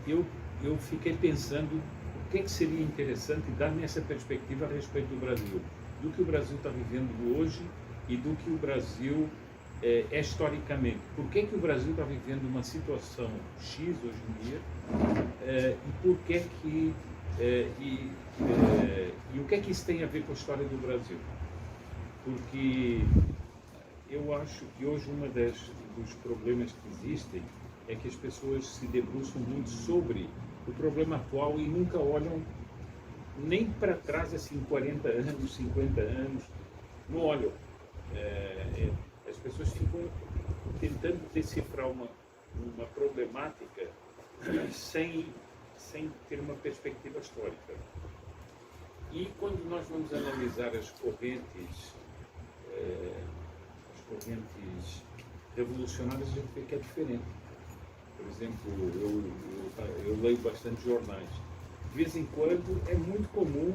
eu fiquei pensando o que é que seria interessante dar nessa perspectiva a respeito do Brasil, do que o Brasil está vivendo hoje e do que o Brasil é historicamente. Por que o Brasil está vivendo uma situação X hoje em dia e por que e o que é que isso tem a ver com a história do Brasil? Porque eu acho que hoje dos problemas que existem é que as pessoas se debruçam muito sobre o problema atual e nunca olham nem para trás, assim, 40 anos, 50 anos, não olham. As pessoas ficam tentando decifrar uma problemática sem ter uma perspectiva histórica. E quando nós vamos analisar as correntes revolucionárias, a gente vê que é diferente. Por exemplo, eu leio bastante jornais. De vez em quando é muito comum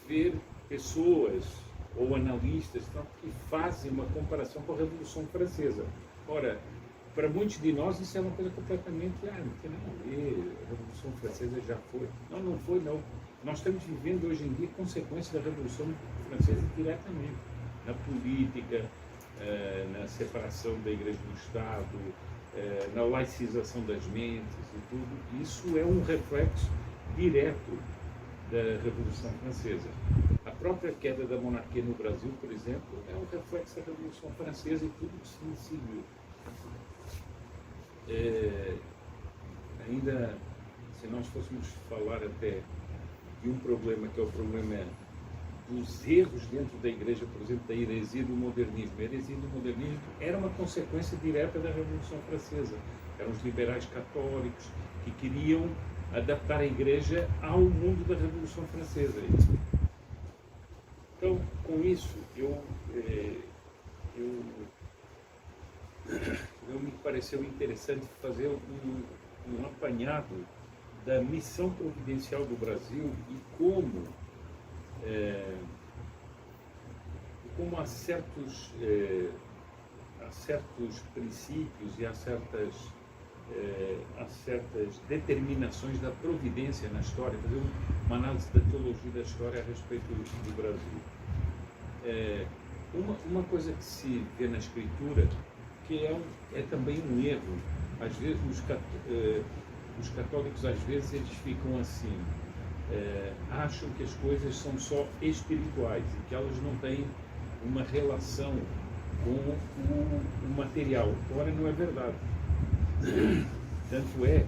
ver pessoas ou analistas que fazem uma comparação com a Revolução Francesa. Ora, para muitos de nós isso é uma coisa completamente, não tem nada a ver, a Revolução Francesa já foi. Não foi não. Nós estamos vivendo hoje em dia consequências da Revolução Francesa diretamente, na política, na separação da Igreja do Estado, na laicização das mentes e tudo. Isso é um reflexo direto da Revolução Francesa. A própria queda da monarquia no Brasil, por exemplo, é um reflexo da Revolução Francesa e tudo que se seguiu. Ainda, se nós fôssemos falar até de um problema que é o problema dos erros dentro da Igreja, por exemplo, da heresia do modernismo. A heresia do modernismo era uma consequência direta da Revolução Francesa. Eram os liberais católicos que queriam adaptar a Igreja ao mundo da Revolução Francesa. Então, com isso, me pareceu interessante fazer um apanhado da missão providencial do Brasil e como há certos princípios e há certas determinações da providência na história, fazer uma análise da teologia da história a respeito do Brasil. Uma coisa que se vê na Escritura, que é também um erro, às vezes os católicos às vezes eles ficam assim, acham que as coisas são só espirituais e que elas não têm uma relação com o material. Ora, não é verdade. Tanto é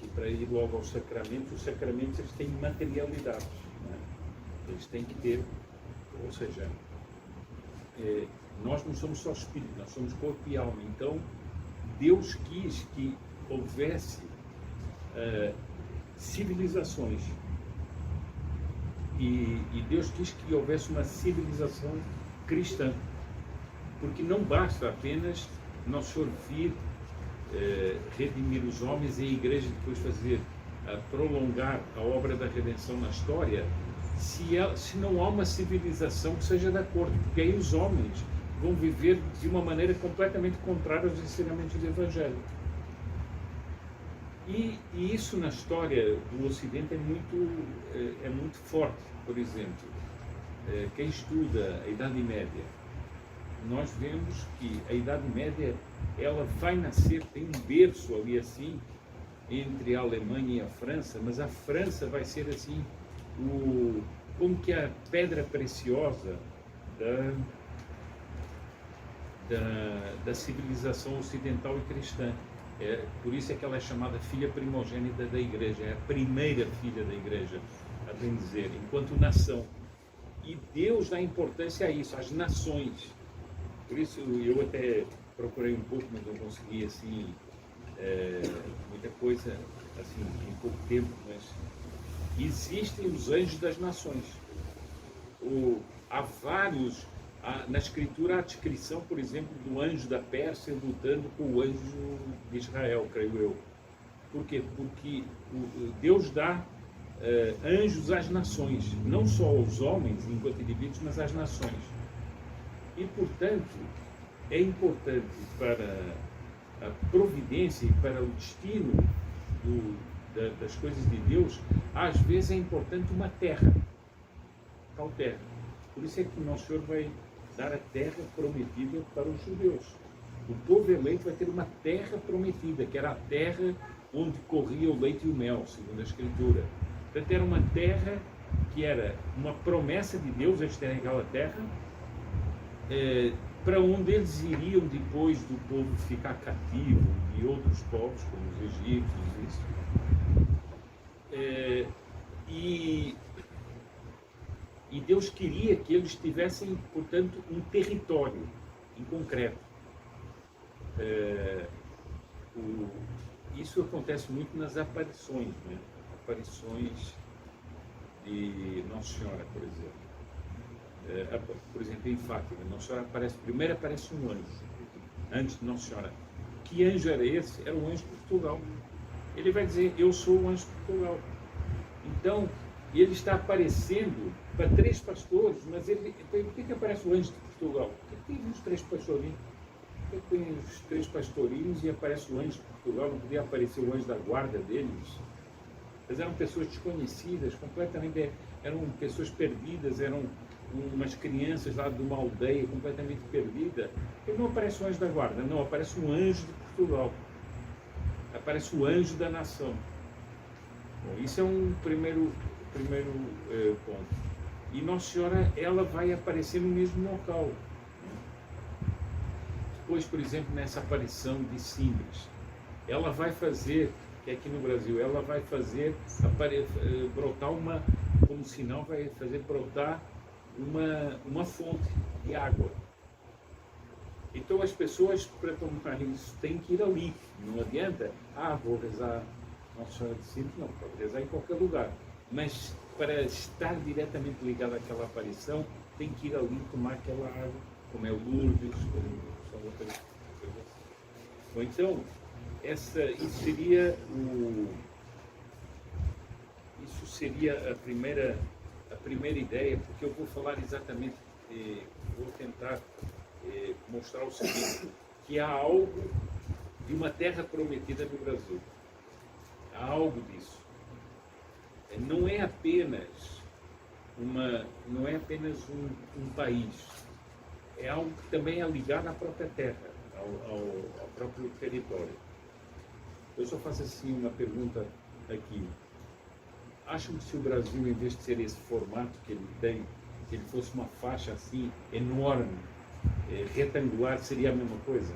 que, para ir logo aos sacramentos, os sacramentos eles têm materialidade, né? Eles têm que ter, ou seja, nós não somos só espírito, nós somos corpo e alma. Então, Deus quis que houvesse civilizações e Deus quis que houvesse uma civilização cristã, porque não basta apenas Nosso Senhor vir redimir os homens e a Igreja depois prolongar a obra da redenção na história, se não há uma civilização que seja de acordo, porque aí os homens vão viver de uma maneira completamente contrária aos ensinamentos do Evangelho. E isso na história do Ocidente é muito forte. Por exemplo, quem estuda a Idade Média, nós vemos que a Idade Média ela vai nascer, tem um berço ali assim, entre a Alemanha e a França, mas a França vai ser assim, como que a pedra preciosa da civilização ocidental e cristã. Por isso é que ela é chamada filha primogênita da Igreja, é a primeira filha da Igreja, a bem dizer, enquanto nação. E Deus dá importância a isso, às nações. Por isso eu até procurei um pouco, mas não consegui assim, muita coisa assim, em pouco tempo, mas existem os anjos das nações. Há vários, na Escritura há a descrição, por exemplo, do anjo da Pérsia lutando com o anjo de Israel, creio eu. Por quê? Porque Deus dá anjos às nações, não só aos homens enquanto indivíduos, mas às nações. E, portanto, é importante para a providência e para o destino das coisas de Deus, às vezes é importante uma terra, tal terra. Por isso é que o Nosso Senhor vai dar a terra prometida para os judeus. O povo eleito vai ter uma terra prometida, que era a terra onde corria o leite e o mel, segundo a Escritura. Portanto, era uma terra que era uma promessa de Deus, eles terem aquela terra, para onde eles iriam depois do povo ficar cativo de outros povos, como os egípcios, isso. E Deus queria que eles tivessem, portanto, um território em concreto. Isso acontece muito nas aparições, né? Aparições de Nossa Senhora, por exemplo. Por exemplo, em Fátima, Nossa Senhora primeiro aparece um anjo, antes de Nossa Senhora. Que anjo era esse? Era o anjo de Portugal. Ele vai dizer, eu sou o anjo de Portugal. Então, ele está aparecendo para 3 pastores, mas por que aparece o anjo de Portugal? Porque tem os 3 pastorinhos. Por que tem os 3 pastorinhos e aparece o anjo de Portugal? Não podia aparecer o anjo da guarda deles? Mas eram pessoas desconhecidas, completamente, eram pessoas perdidas, eram umas crianças lá de uma aldeia completamente perdida. E não aparece o anjo da guarda, não, aparece um anjo de Portugal. Aparece o anjo da nação. Bom, isso é um primeiro ponto. E Nossa Senhora, ela vai aparecer no mesmo local. Depois, por exemplo, nessa aparição de Síndris, ela vai fazer, que aqui no Brasil, ela vai fazer brotar como sinal, vai fazer brotar uma fonte de água. Então as pessoas, para tomar isso, têm que ir ali. Não adianta, vou rezar Nossa Senhora de Síndris, não, pode rezar em qualquer lugar. Mas para estar diretamente ligado àquela aparição, tem que ir ali tomar aquela água, como é o Lourdes, como são outras coisas. Bom, então, isso seria a primeira ideia, porque eu vou falar exatamente, vou tentar mostrar o seguinte, que há algo de uma terra prometida no Brasil. Há algo disso. Não é apenas um país, é algo que também é ligado à própria terra, ao próprio território. Eu só faço assim uma pergunta aqui. Acham que se o Brasil, em vez de ser esse formato que ele tem, se ele fosse uma faixa assim, enorme, retangular, seria a mesma coisa?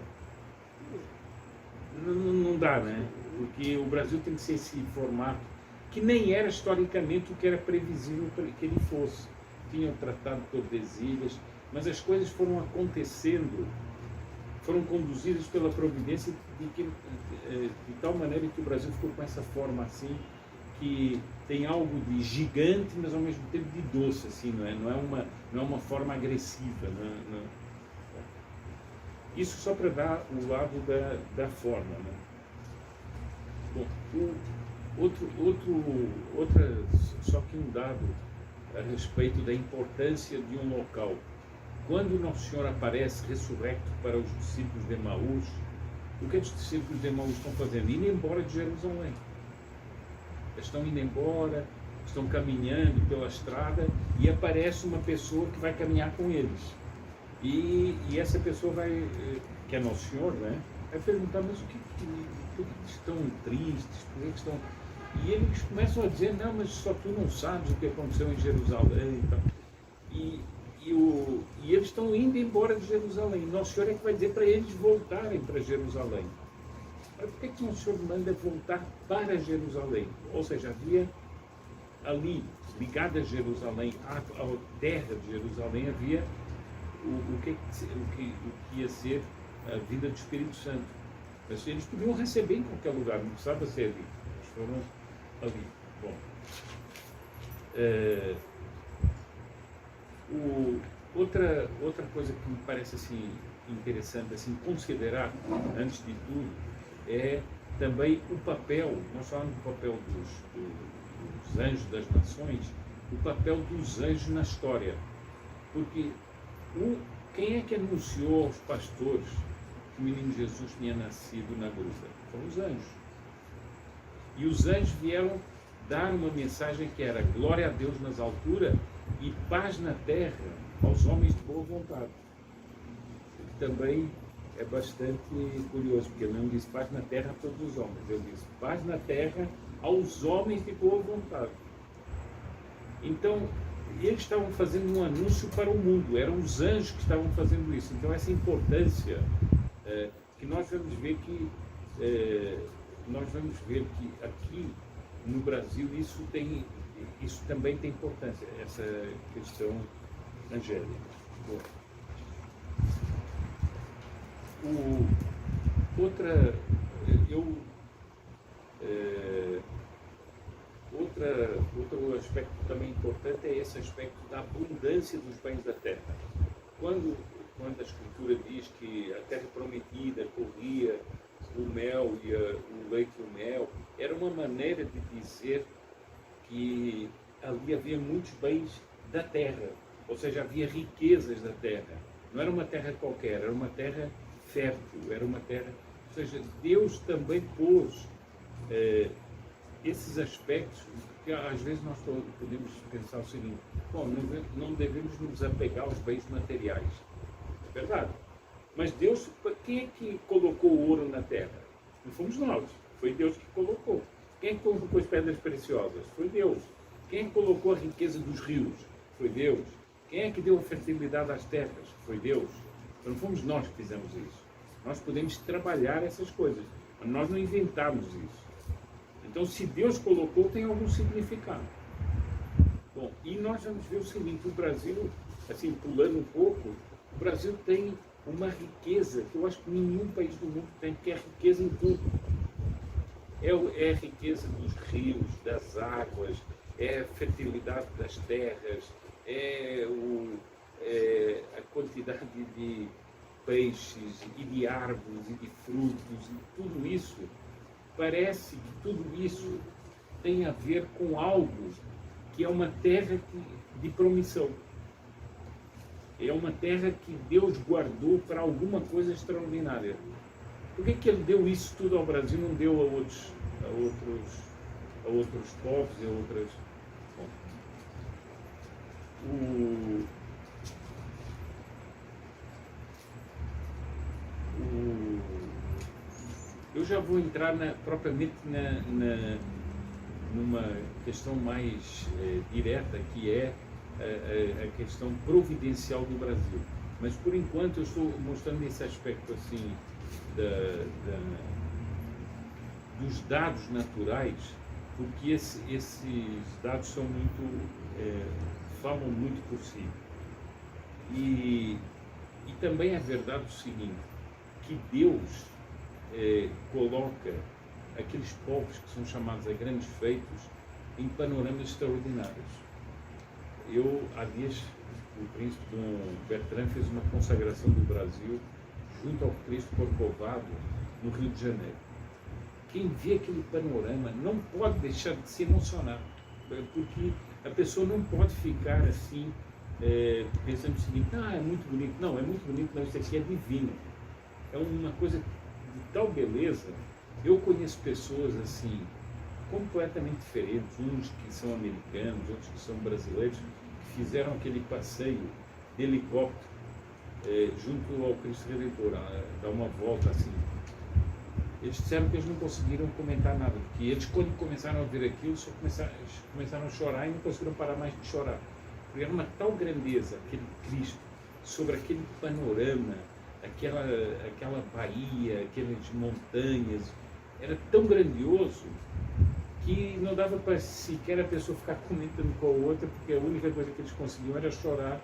Não dá, né? Porque o Brasil tem que ser esse formato, que nem era historicamente o que era previsível que ele fosse. Tinha o Tratado de Tordesilhas, mas as coisas foram acontecendo, foram conduzidas pela providência de tal maneira que o Brasil ficou com essa forma assim, que tem algo de gigante, mas ao mesmo tempo de doce, assim, não é uma forma agressiva. Não. Isso só para dar o lado da forma, né? Bom, só que um dado a respeito da importância de um local. Quando Nosso Senhor aparece ressurrecto para os discípulos de Emaús, o que os discípulos de Emaús estão fazendo? Indo embora de Jerusalém. Eles estão indo embora, estão caminhando pela estrada e aparece uma pessoa que vai caminhar com eles. E essa pessoa que é Nosso Senhor, né? Vai perguntar, mas por que estão tristes? Por que estão... E eles começam a dizer, não, mas só tu não sabes o que aconteceu em Jerusalém e tal. E eles estão indo embora de Jerusalém. Nosso Senhor é que vai dizer para eles voltarem para Jerusalém. Mas por que Nosso Senhor manda voltar para Jerusalém? Ou seja, havia ali, ligado a Jerusalém, à terra de Jerusalém, havia o que ia ser a vida do Espírito Santo. Mas eles podiam receber em qualquer lugar, não precisava ser ali. Eles foram ali. Bom. Outra coisa que me parece assim, interessante assim, considerar, antes de tudo, é também o papel, nós falamos do papel dos anjos das nações, o papel dos anjos na história. Porque quem é que anunciou aos pastores que o menino Jesus tinha nascido na gruta? Foram os anjos. E os anjos vieram dar uma mensagem que era glória a Deus nas alturas e paz na terra aos homens de boa vontade. Também é bastante curioso, porque ele não disse paz na terra a todos os homens, ele disse paz na terra aos homens de boa vontade. Então, eles estavam fazendo um anúncio para o mundo, eram os anjos que estavam fazendo isso. Então, essa importância que nós vamos ver que aqui no Brasil isso também tem importância, essa questão angélica. Bom, outro aspecto também importante é esse aspecto da abundância dos bens da terra. Quando a Escritura diz que a terra prometida corria o mel e o leite e o mel, era uma maneira de dizer que ali havia muitos bens da terra, ou seja, havia riquezas da terra. Não era uma terra qualquer, era uma terra fértil, era uma terra... Ou seja, Deus também pôs esses aspectos, porque às vezes nós podemos pensar o seguinte: bom, não devemos nos apegar aos bens materiais. É verdade. Mas Deus, quem é que colocou o ouro na terra? Não fomos nós, foi Deus que colocou. Quem é que colocou as pedras preciosas? Foi Deus. Quem é que colocou a riqueza dos rios? Foi Deus. Quem é que deu a fertilidade às terras? Foi Deus. Então não fomos nós que fizemos isso. Nós podemos trabalhar essas coisas, mas nós não inventamos isso. Então, se Deus colocou, tem algum significado. Bom, e nós vamos ver o seguinte: o Brasil, assim, pulando um pouco, o Brasil tem uma riqueza que eu acho que nenhum país do mundo tem, que é riqueza em tudo. É a riqueza dos rios, das águas, é a fertilidade das terras, é a quantidade de peixes e de árvores e de frutos, e tudo isso. Parece que tudo isso tem a ver com algo que é uma terra de promissão. É uma terra que Deus guardou para alguma coisa extraordinária. Por que Ele deu isso tudo ao Brasil, não deu a outros povos e a outras... Bom, eu já vou entrar propriamente numa questão mais direta, que é a questão providencial do Brasil. Mas, por enquanto, eu estou mostrando esse aspecto assim dos dados naturais, porque esses dados são falam muito por si. E também é verdade o seguinte, que Deus coloca aqueles povos que são chamados a grandes feitos em panoramas extraordinários. Há dias, o príncipe Dom Bertrand fez uma consagração do Brasil junto ao Cristo Corcovado, no Rio de Janeiro. Quem vê aquele panorama não pode deixar de se emocionar, porque a pessoa não pode ficar assim, pensando o seguinte: é muito bonito. Não, é muito bonito, mas isso aqui é divino. É uma coisa de tal beleza. Eu conheço pessoas assim, completamente diferentes, uns que são americanos, outros que são brasileiros, que fizeram aquele passeio de helicóptero junto ao Cristo Redentor, dar uma volta assim. Eles disseram que eles não conseguiram comentar nada, porque eles, quando começaram a ver aquilo, só começaram a chorar e não conseguiram parar mais de chorar. Porque era uma tal grandeza, aquele Cristo, sobre aquele panorama, aquela baía, aquelas montanhas, era tão grandioso que não dava para sequer a pessoa ficar comentando com a outra, porque a única coisa que eles conseguiam era chorar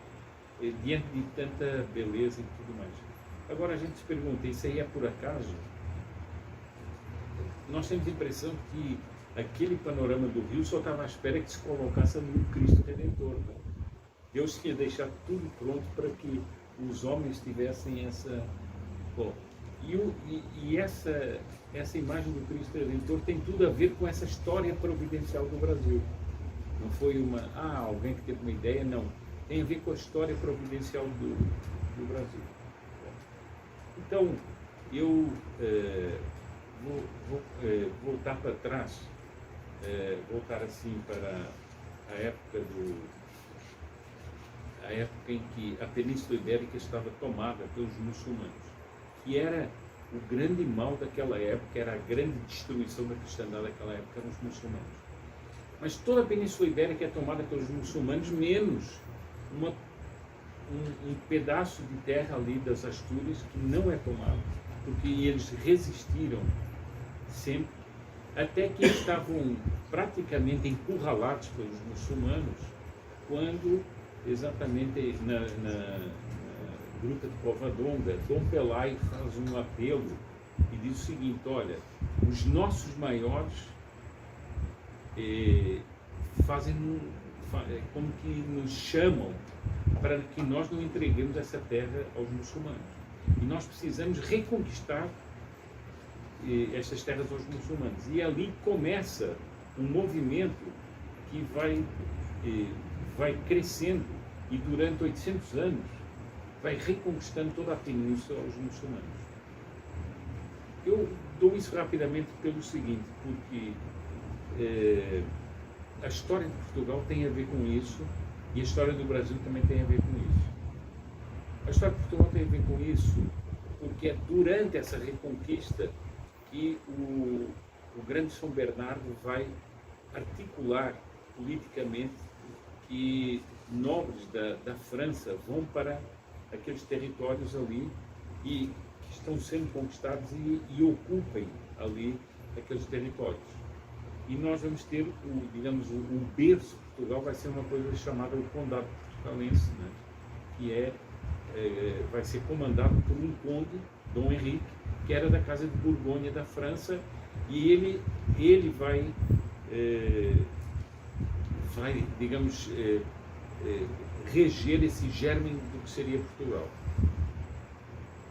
diante de tanta beleza e tudo mais. Agora a gente se pergunta: isso aí é por acaso? Nós temos a impressão que aquele panorama do rio só estava à espera que se colocasse ali o Cristo Redentor, né? Deus tinha deixado tudo pronto para que os homens tivessem essa... Bom, e essa imagem do Cristo Redentor tem tudo a ver com essa história providencial do Brasil. Não foi alguém que teve uma ideia, não. Tem a ver com a história providencial do Brasil. Então, eu vou voltar para trás voltar assim para a época em que a Península Ibérica estava tomada pelos muçulmanos, que era o grande mal daquela época, era a grande destruição da cristandade daquela época, eram os muçulmanos. Mas toda a Península Ibérica é tomada pelos muçulmanos, menos um pedaço de terra ali das Astúrias que não é tomado, porque eles resistiram sempre, até que estavam praticamente encurralados pelos muçulmanos, quando exatamente na Gruta de Covadonga, Dom Pelai faz um apelo e diz o seguinte: olha, os nossos maiores fazem como que nos chamam para que nós não entreguemos essa terra aos muçulmanos, e nós precisamos reconquistar estas terras aos muçulmanos. E ali começa um movimento que vai crescendo, e durante 800 anos vai reconquistando toda a península aos muçulmanos. Eu dou isso rapidamente pelo seguinte, porque a história de Portugal tem a ver com isso, e a história do Brasil também tem a ver com isso. A história de Portugal tem a ver com isso porque é durante essa reconquista que o grande São Bernardo vai articular politicamente que nobres da França vão para aqueles territórios ali e que estão sendo conquistados e ocupem ali aqueles territórios. E nós vamos ter, o berço de Portugal vai ser uma coisa chamada o Condado Portucalense, né? Que vai ser comandado por um conde, Dom Henrique, que era da Casa de Borgonha da França, e ele vai digamos, reger esse germe do que seria Portugal.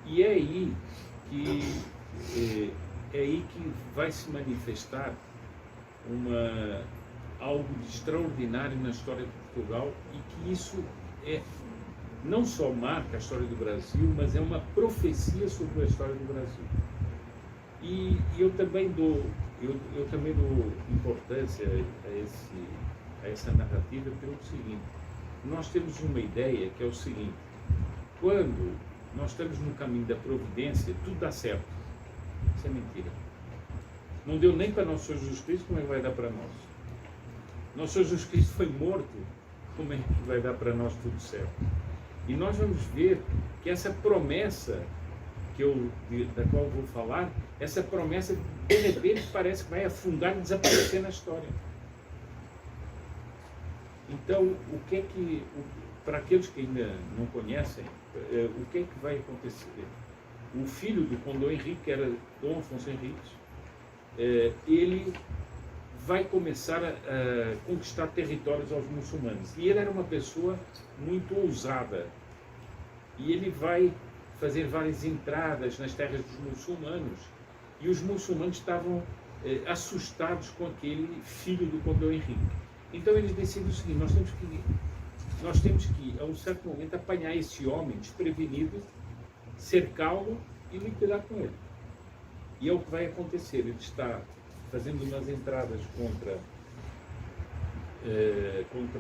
E é aí que vai se manifestar algo de extraordinário na história de Portugal, e que isso não só marca a história do Brasil, mas é uma profecia sobre a história do Brasil. E eu também dou importância a essa narrativa pelo seguinte: nós temos uma ideia que é o seguinte: quando nós estamos no caminho da providência, tudo dá certo. Isso é mentira. Não deu nem para Nosso Senhor Jesus Cristo, como é que vai dar para nós? Nosso Senhor Jesus Cristo foi morto, como é que vai dar para nós tudo certo? E nós vamos ver que essa promessa da qual eu vou falar, essa promessa de repente parece que vai afundar e desaparecer na história. Então, para aqueles que ainda não conhecem, o que é que vai acontecer? O filho do Conde Dom Henrique, que era Dom Afonso Henriques, ele vai começar a conquistar territórios aos muçulmanos. E ele era uma pessoa muito ousada. E ele vai fazer várias entradas nas terras dos muçulmanos. E os muçulmanos estavam assustados com aquele filho do Conde Dom Henrique. Então eles decidem o seguinte: nós temos que, a um certo momento, apanhar esse homem desprevenido, cercá-lo e liquidar com ele. E é o que vai acontecer. Ele está fazendo umas entradas contra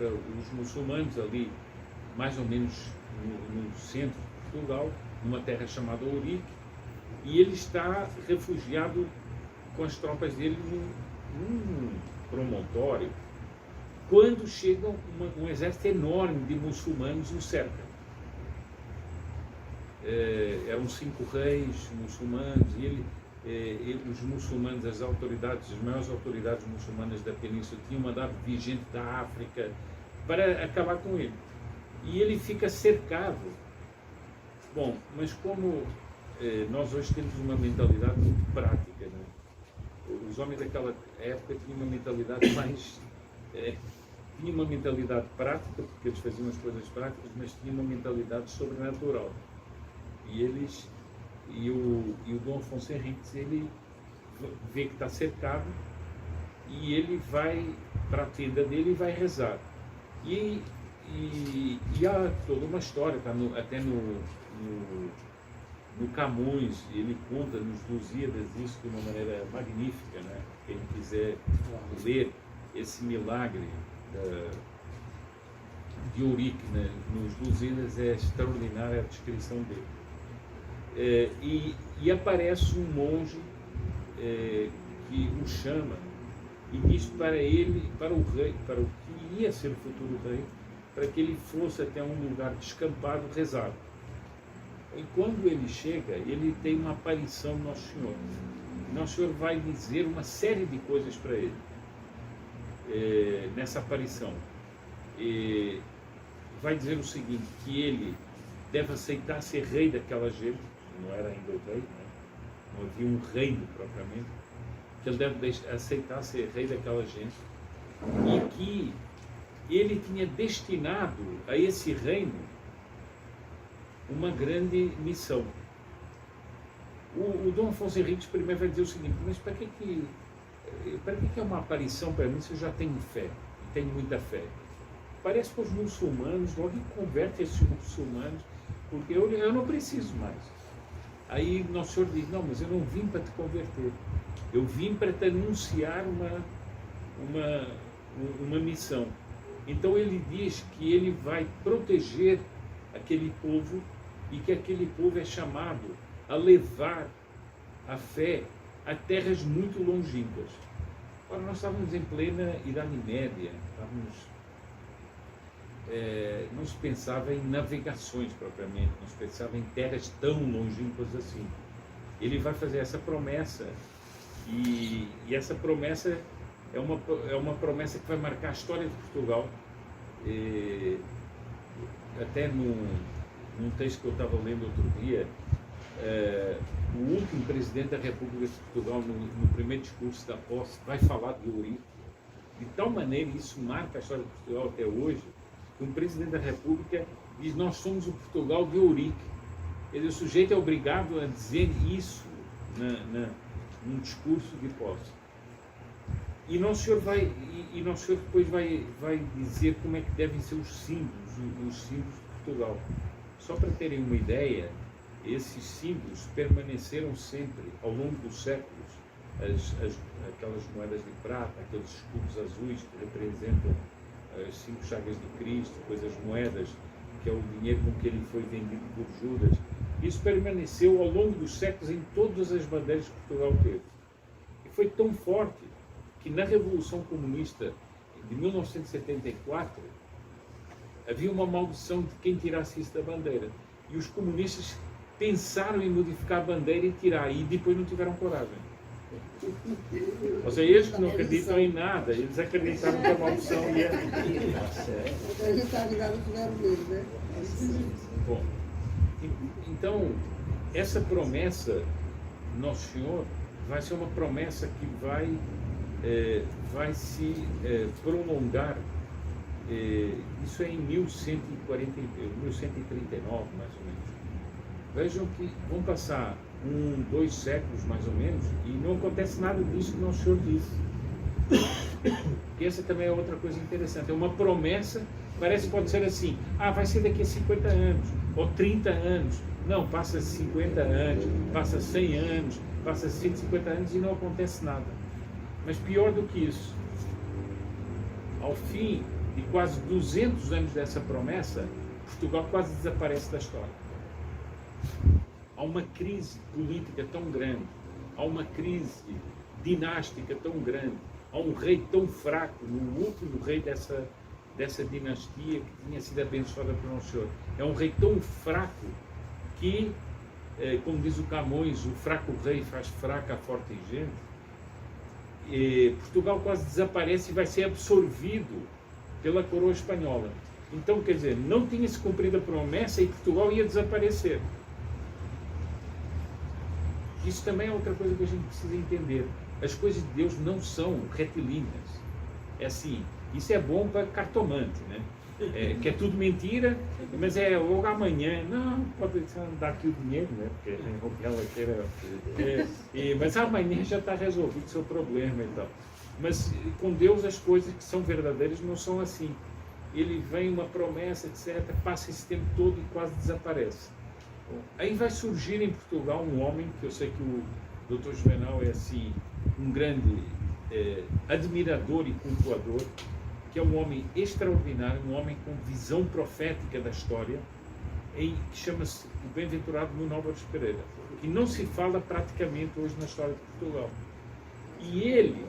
os muçulmanos ali, mais ou menos no centro de Portugal, numa terra chamada Ourique, e ele está refugiado com as tropas dele num promontório, quando chega um exército enorme de muçulmanos e o cerca. Eram 5 reis muçulmanos, e os muçulmanos, as maiores autoridades muçulmanas da península tinham mandado vir gente da África para acabar com ele. E ele fica cercado. Bom, mas como nós hoje temos uma mentalidade muito prática, né? Os homens daquela época tinham uma mentalidade mais... tinha uma mentalidade prática, porque eles faziam as coisas práticas, mas tinha uma mentalidade sobrenatural. E o Dom Afonso Henriques, ele vê que está cercado, e ele vai para a tenda dele e vai rezar. E há toda uma história, está até no Camões, ele conta nos Lusíadas isso de uma maneira magnífica, né? Quem quiser ler esse milagre de Eurico, né, nos Lusíadas, é extraordinária a descrição dele. E aparece um monge que o chama e diz para ele, para o rei, para o que ia ser o futuro rei, para que ele fosse até um lugar descampado rezar. E quando ele chega, ele tem uma aparição do Nosso Senhor. Nosso Senhor vai dizer uma série de coisas para ele nessa aparição. Vai dizer o seguinte, que ele deve aceitar ser rei daquela gente, não era ainda o rei, né? Não havia um reino propriamente, que ele deve aceitar ser rei daquela gente, e que ele tinha destinado a esse reino uma grande missão. O Dom Afonso Henriques I vai dizer o seguinte, mas para que é uma aparição para mim se eu já tenho fé, e tenho muita fé? Parece para os muçulmanos, logo converte esses muçulmanos, porque eu não preciso mais. Aí Nosso Senhor diz, não, mas eu não vim para te converter, eu vim para te anunciar uma missão. Então ele diz que ele vai proteger aquele povo e que aquele povo é chamado a levar a fé a terras muito longínquas. Ora, nós estávamos em plena Idade Média, não se pensava em navegações propriamente, não se pensava em terras tão longínquas assim. Ele vai fazer essa promessa e essa promessa é uma promessa que vai marcar a história de Portugal. Até num texto que eu estava lendo outro dia, o último presidente da República de Portugal, no primeiro discurso da posse, vai falar de Eurico. De tal maneira, isso marca a história de Portugal até hoje, que um presidente da República diz, nós somos o Portugal de Eurico. Quer dizer, o sujeito é obrigado a dizer isso num discurso de posse. E Nosso Senhor depois vai dizer como é que devem ser os símbolos de Portugal. Só para terem uma ideia, esses símbolos permaneceram sempre, ao longo dos séculos, aquelas moedas de prata, aqueles escudos azuis que representam as 5 chagas de Cristo, depois as moedas, que é o dinheiro com que ele foi vendido por Judas. Isso permaneceu ao longo dos séculos em todas as bandeiras que Portugal teve. E foi tão forte que na Revolução Comunista de 1974 havia uma maldição de quem tirasse isso da bandeira. E os comunistas pensaram em modificar a bandeira e tirar, e depois não tiveram coragem. Ou seja, eles que não acreditam em nada, eles acreditaram que a maldição ia... Bom, então, essa promessa, Nosso Senhor, vai ser uma promessa que vai se prolongar. Isso é em 1139, mais ou menos. Vejam que vão passar 2 séculos, mais ou menos, e não acontece nada disso que Nosso Senhor disse. E essa também é outra coisa interessante. É uma promessa, parece que pode ser assim, vai ser daqui a 50 anos, ou 30 anos. Não, passa 50 anos, passa 100 anos, passa 150 anos e não acontece nada. Mas pior do que isso, ao fim de quase 200 anos dessa promessa, Portugal quase desaparece da história. Há uma crise política tão grande, há uma crise dinástica tão grande, há um rei tão fraco, no último rei dessa dinastia que tinha sido abençoada por Nosso Senhor. É um rei tão fraco que, como diz o Camões, o fraco rei faz fraca a forte gente. Portugal quase desaparece e vai ser absorvido pela coroa espanhola. Então, quer dizer, não tinha se cumprido a promessa e Portugal ia desaparecer. Isso também é outra coisa que a gente precisa entender. As coisas de Deus não são retilíneas. É assim, isso é bom para cartomante, né? Que é tudo mentira, mas logo amanhã, não, pode dar aqui o dinheiro, né? Porque ela queira, mas amanhã já está resolvido o seu problema e tal. Mas com Deus as coisas que são verdadeiras não são assim. Ele vem uma promessa, etc., passa esse tempo todo e quase desaparece. Aí vai surgir em Portugal um homem, que eu sei que o Dr. Juvenal é assim, um grande admirador e cultuador, que é um homem extraordinário, um homem com visão profética da história, que chama-se o bem-aventurado Nuno Álvares Pereira, que não se fala praticamente hoje na história de Portugal. E ele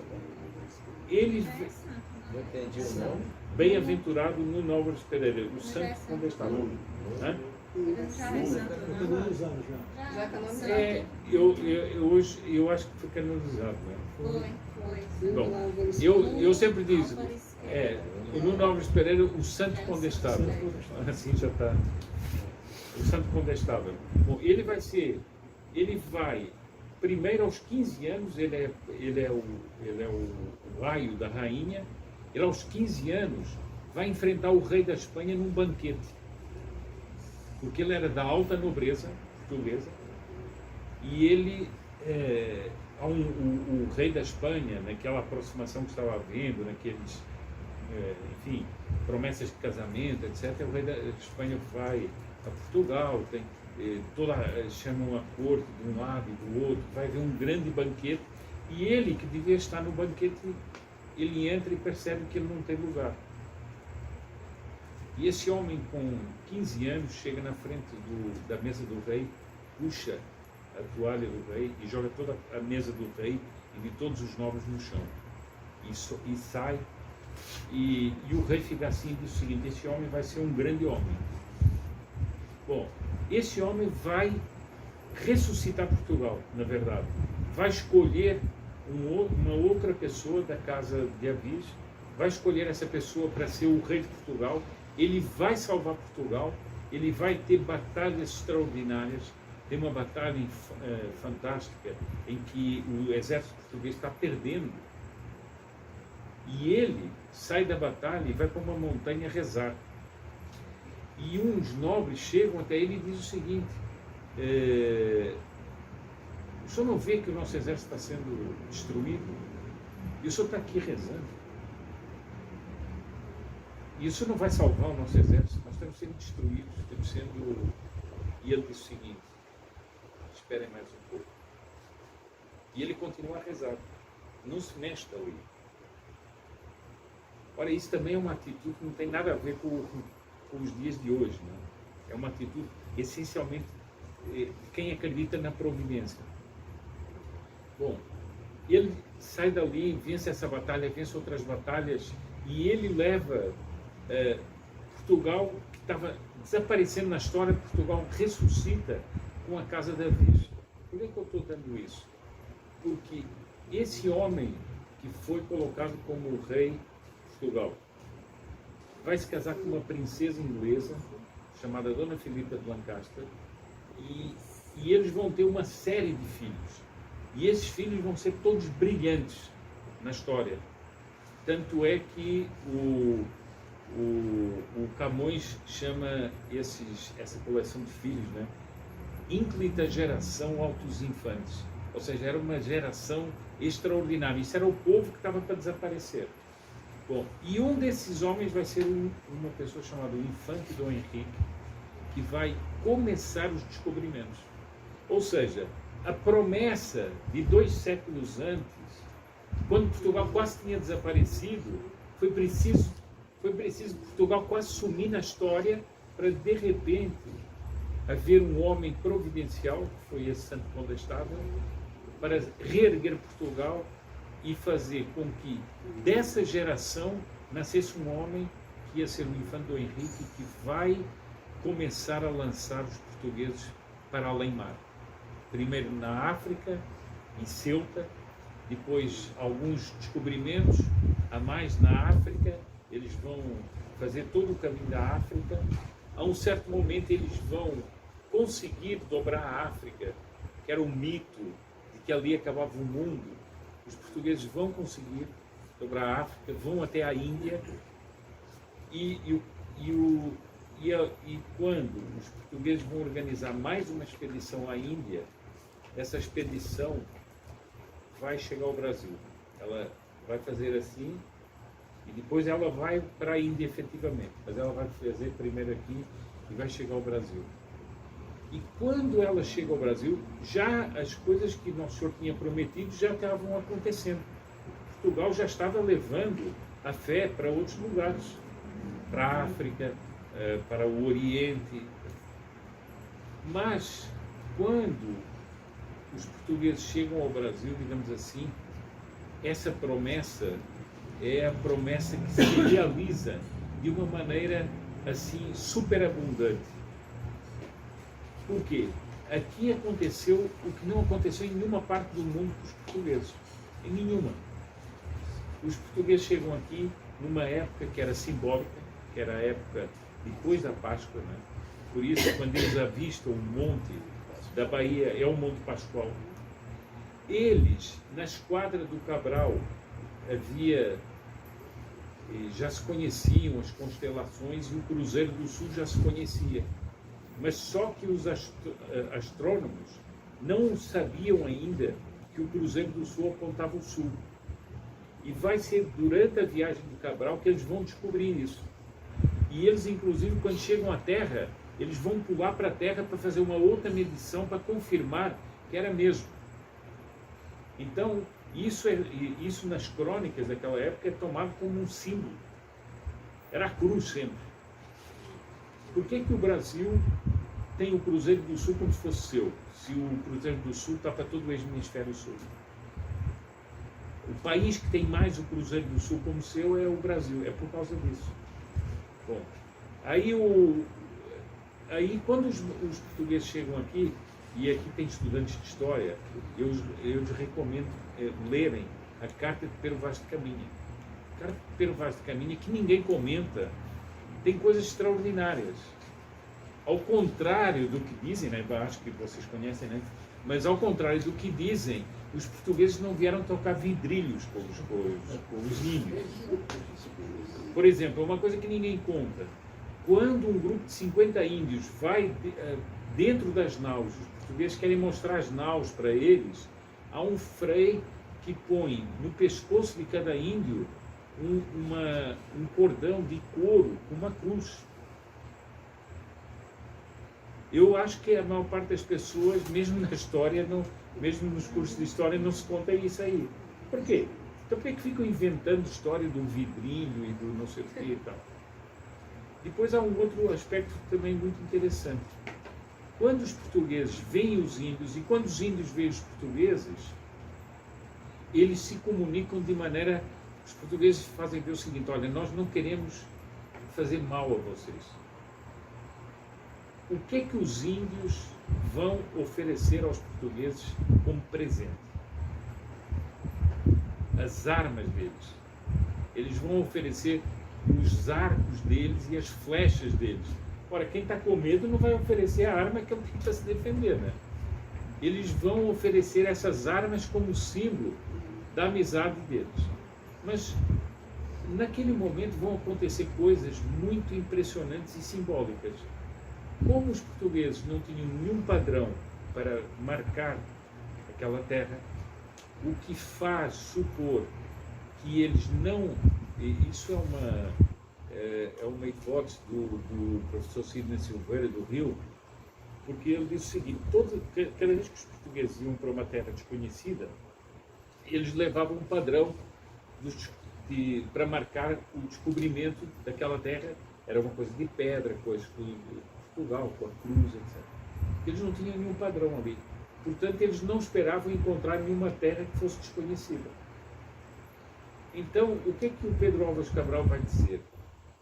Não entendi o nome. bem-aventurado Nuno Álvares Pereira, o santo condestado. Já canonizado. Hoje eu acho que foi canonizado, não é? Foi. Bom, eu sempre digo, o Nuno Álvares Pereira, o santo condestável. Assim já está. O santo condestável. Bom, ele vai, primeiro aos 15 anos, ele é o raio da rainha, ele aos 15 anos vai enfrentar o rei da Espanha num banquete. Porque ele era da alta nobreza portuguesa e ele, o rei da Espanha, naquela aproximação que estava havendo, naqueles, enfim, promessas de casamento, etc., o rei da Espanha vai a Portugal, chamam a corte de um lado e do outro, vai haver um grande banquete e ele, que devia estar no banquete, ele entra e percebe que ele não tem lugar. E esse homem com 15 anos chega na frente da mesa do rei, puxa a toalha do rei e joga toda a mesa do rei e de todos os nobres no chão. E sai, e o rei fica assim e diz o seguinte: esse homem vai ser um grande homem. Bom, esse homem vai ressuscitar Portugal, na verdade. Vai escolher uma outra pessoa da casa de Avis, vai escolher essa pessoa para ser o rei de Portugal. Ele vai salvar Portugal, ele vai ter batalhas extraordinárias. Tem uma batalha fantástica em que o exército português está perdendo. E ele sai da batalha e vai para uma montanha rezar. E uns nobres chegam até ele e dizem o seguinte: o senhor não vê que o nosso exército está sendo destruído? E o senhor está aqui rezando? E isso não vai salvar o nosso exército, nós estamos sendo destruídos, estamos sendo... E ele diz o seguinte: esperem mais um pouco. E ele continua a rezar, não se mexe dali. Ora, isso também é uma atitude que não tem nada a ver com os dias de hoje, não é? É uma atitude essencialmente de quem acredita na providência. Bom, ele sai dali, vence essa batalha, vence outras batalhas, e ele leva... Portugal, que estava desaparecendo na história, Portugal ressuscita com a Casa de Avis. Por que eu estou dando isso? Porque esse homem que foi colocado como o rei de Portugal vai se casar com uma princesa inglesa chamada Dona Filipa de Lancaster e eles vão ter uma série de filhos. E esses filhos vão ser todos brilhantes na história. Tanto é que o Camões chama essa coleção de filhos, né, ínclita geração altos infantes, ou seja, era uma geração extraordinária. Isso era o povo que estava para desaparecer. Bom, e um desses homens vai ser uma pessoa chamada o Infante Dom Henrique, que vai começar os descobrimentos. Ou seja, a promessa de 2 séculos antes, quando Portugal quase tinha desaparecido, foi preciso Portugal quase sumir na história para, de repente, haver um homem providencial, que foi esse santo condestável, para reerguer Portugal e fazer com que dessa geração nascesse um homem que ia ser o Infante Dom Henrique, que vai começar a lançar os portugueses para além-mar. Primeiro na África, em Ceuta, depois alguns descobrimentos a mais na África. Eles vão fazer todo o caminho da África. A um certo momento eles vão conseguir dobrar a África, que era um mito de que ali acabava o mundo. Os portugueses vão conseguir dobrar a África, vão até a Índia e quando os portugueses vão organizar mais uma expedição à Índia, essa expedição vai chegar ao Brasil. Ela vai fazer assim e depois ela vai para a Índia efetivamente, mas ela vai fazer primeiro aqui e vai chegar ao Brasil. E quando ela chega ao Brasil, já as coisas que Nosso Senhor tinha prometido já estavam acontecendo. Portugal já estava levando a fé para outros lugares, para a África, para o Oriente. Mas, quando os portugueses chegam ao Brasil, digamos assim, essa promessa é a promessa que se realiza de uma maneira assim superabundante. Por quê? Aqui aconteceu o que não aconteceu em nenhuma parte do mundo com os portugueses. Em nenhuma. Os portugueses chegam aqui numa época que era simbólica, que era a época depois da Páscoa, né? Por isso, quando eles avistam o monte da Bahia, é o Monte Pascoal. Eles, na Esquadra do Cabral, já se conheciam as constelações e o Cruzeiro do Sul já se conhecia. Mas só que os astrônomos não sabiam ainda que o Cruzeiro do Sul apontava o sul. E vai ser durante a viagem de Cabral que eles vão descobrir isso. E eles, inclusive, quando chegam à Terra, eles vão pular para a Terra para fazer uma outra medição para confirmar que era mesmo. Então, isso nas crônicas daquela época é tomado como um símbolo. Era a cruz sempre. Por que o Brasil tem o Cruzeiro do Sul como se fosse seu, se o Cruzeiro do Sul está para todo o hemisfério sul? O país que tem mais o Cruzeiro do Sul como seu é o Brasil, é por causa disso. Bom, aí quando os portugueses chegam aqui, e aqui tem estudantes de história, eu lhes recomendo lerem a Carta de Pero Vaz de Caminha. A Carta de Pero Vaz de Caminha, que ninguém comenta, tem coisas extraordinárias. Ao contrário do que dizem, né? Acho que vocês conhecem, né? Mas ao contrário do que dizem, os portugueses não vieram tocar vidrilhos com os índios. Por exemplo, uma coisa que ninguém conta. Quando um grupo de 50 índios vai dentro das naus, os portugueses querem mostrar as naus para eles, há um frei que põe no pescoço de cada índio um cordão de couro com uma cruz. Eu acho que a maior parte das pessoas, mesmo na história, mesmo nos cursos de história, não se conta isso aí. Por quê? Então por que ficam inventando história do vidrilho e do não sei o que e tal? Depois há um outro aspecto também muito interessante. Quando os portugueses veem os índios e quando os índios veem os portugueses, eles se comunicam de maneira... Os portugueses fazem ver o seguinte: olha, nós não queremos fazer mal a vocês. O que é que os índios vão oferecer aos portugueses como presente? As armas deles. Eles vão oferecer os arcos deles e as flechas deles. Ora, quem está com medo não vai oferecer a arma que ele tem para se defender, né? Eles vão oferecer essas armas como símbolo da amizade deles. Mas, naquele momento, vão acontecer coisas muito impressionantes e simbólicas. Como os portugueses não tinham nenhum padrão para marcar aquela terra, o que faz supor que eles não... Isso é uma hipótese do professor Sidney Silveira, do Rio, porque ele diz o seguinte: cada vez que os portugueses iam para uma terra desconhecida, eles levavam um padrão para marcar o descobrimento daquela terra. Era uma coisa de pedra, coisa de Portugal, com a cruz, etc. Eles não tinham nenhum padrão ali. Portanto, eles não esperavam encontrar nenhuma terra que fosse desconhecida. Então, o que é que o Pedro Álvares Cabral vai dizer?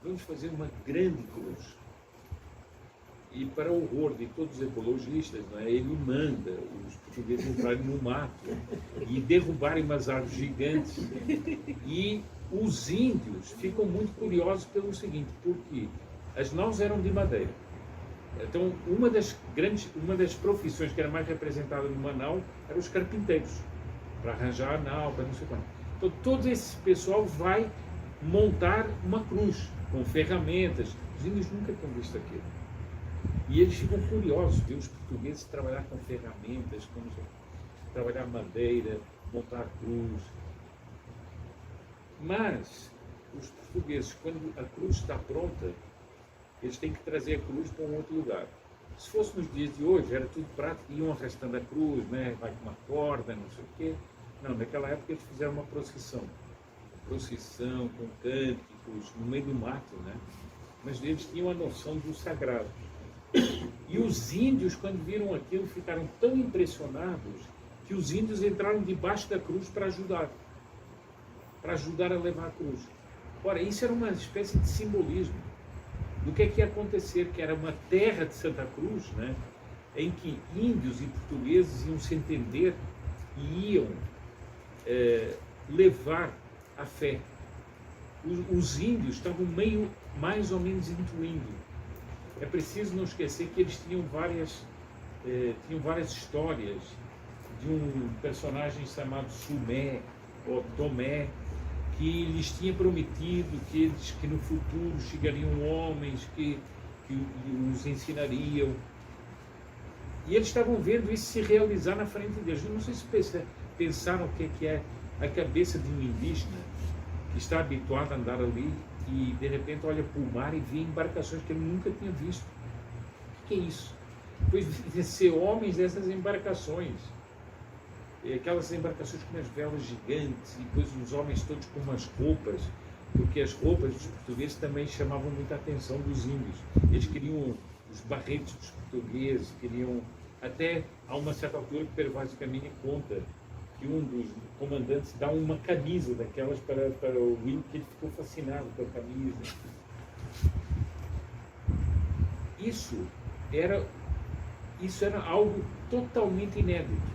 Vamos fazer uma grande cruz. E para o horror de todos os ecologistas, não é? Ele manda os portugueses entrarem no mato e derrubarem umas árvores gigantes. E os índios ficam muito curiosos pelo seguinte: porque as naus eram de madeira. Então, uma das profissões que era mais representada numa nau eram os carpinteiros, para arranjar a nau, para não sei quanto. Então, todo esse pessoal vai montar uma cruz com ferramentas. Os índios nunca tinham visto aquilo. E eles ficam curiosos de ver os portugueses trabalhar com ferramentas, trabalhar madeira, montar cruz. Mas os portugueses, quando a cruz está pronta, eles têm que trazer a cruz para um outro lugar. Se fosse nos dias de hoje, era tudo prático, iam arrastando a cruz, né? Vai com uma corda, não sei o quê. Não, naquela época eles fizeram uma procissão com cânticos, no meio do mato, né? Mas eles tinham a noção do sagrado. E os índios, quando viram aquilo, ficaram tão impressionados que os índios entraram debaixo da cruz para ajudar a levar a cruz. Ora, isso era uma espécie de simbolismo do que ia acontecer, que era uma terra de Santa Cruz, né, em que índios e portugueses iam se entender e iam levar a fé. Os índios estavam mais ou menos intuindo. É preciso não esquecer que eles tinham várias histórias de um personagem chamado Sumé ou Tomé, que lhes tinha prometido que no futuro chegariam homens que os ensinariam. E eles estavam vendo isso se realizar na frente deles. Eu não sei se pensaram o que é a cabeça de um indígena que está habituado a andar ali e de repente olha para o mar e vê embarcações que ele nunca tinha visto. O que é isso? Depois de ser homens dessas embarcações. Aquelas embarcações com umas velas gigantes, e depois os homens todos com umas roupas, porque as roupas dos portugueses também chamavam muita atenção dos índios. Eles queriam os barretes dos portugueses, queriam, até a uma certa altura que Pero Vaz de Caminha conta que um dos comandantes dá uma camisa daquelas para o índio, que ele ficou fascinado com a camisa. Isso era algo totalmente inédito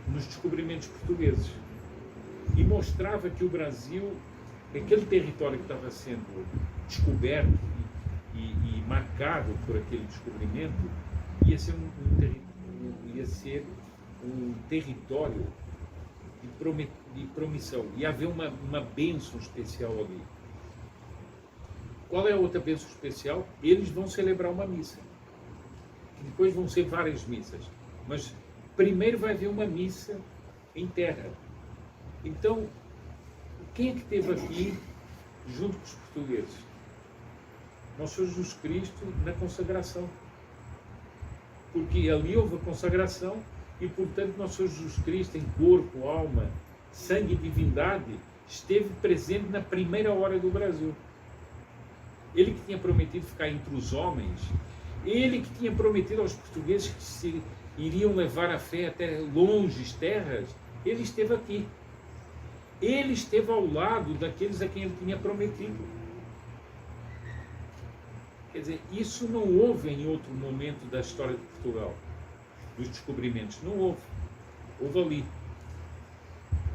nos descobrimentos portugueses, e mostrava que o Brasil, aquele território que estava sendo descoberto e marcado por aquele descobrimento, ia ser um território de promissão, ia haver uma bênção especial ali. Qual é a outra bênção especial? Eles vão celebrar uma missa, que depois vão ser várias missas, mas primeiro vai haver uma missa em terra. Então, quem é que esteve aqui junto com os portugueses? Nosso Senhor Jesus Cristo na consagração. Porque ali houve a consagração e, portanto, Nosso Senhor Jesus Cristo, em corpo, alma, sangue e divindade, esteve presente na primeira hora do Brasil. Ele que tinha prometido ficar entre os homens, ele que tinha prometido aos portugueses que se iriam levar a fé até longes terras, ele esteve aqui. Ele esteve ao lado daqueles a quem ele tinha prometido. Quer dizer, isso não houve em outro momento da história de Portugal, dos descobrimentos. Não houve. Houve ali.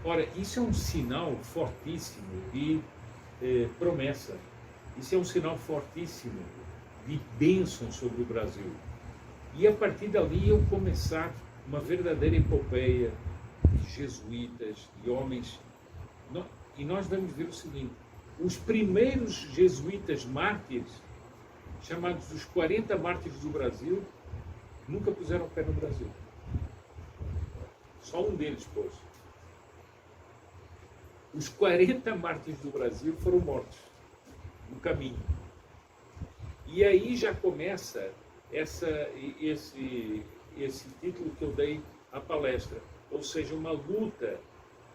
Ora, isso é um sinal fortíssimo de promessa. Isso é um sinal fortíssimo de bênção sobre o Brasil. E a partir dali eu começar uma verdadeira epopeia de jesuítas, de homens. E nós vamos ver o seguinte: os primeiros jesuítas mártires, chamados os 40 mártires do Brasil, nunca puseram o pé no Brasil. Só um deles pôs. Os 40 mártires do Brasil foram mortos no caminho. E aí já começa esse título que eu dei à palestra, ou seja, uma luta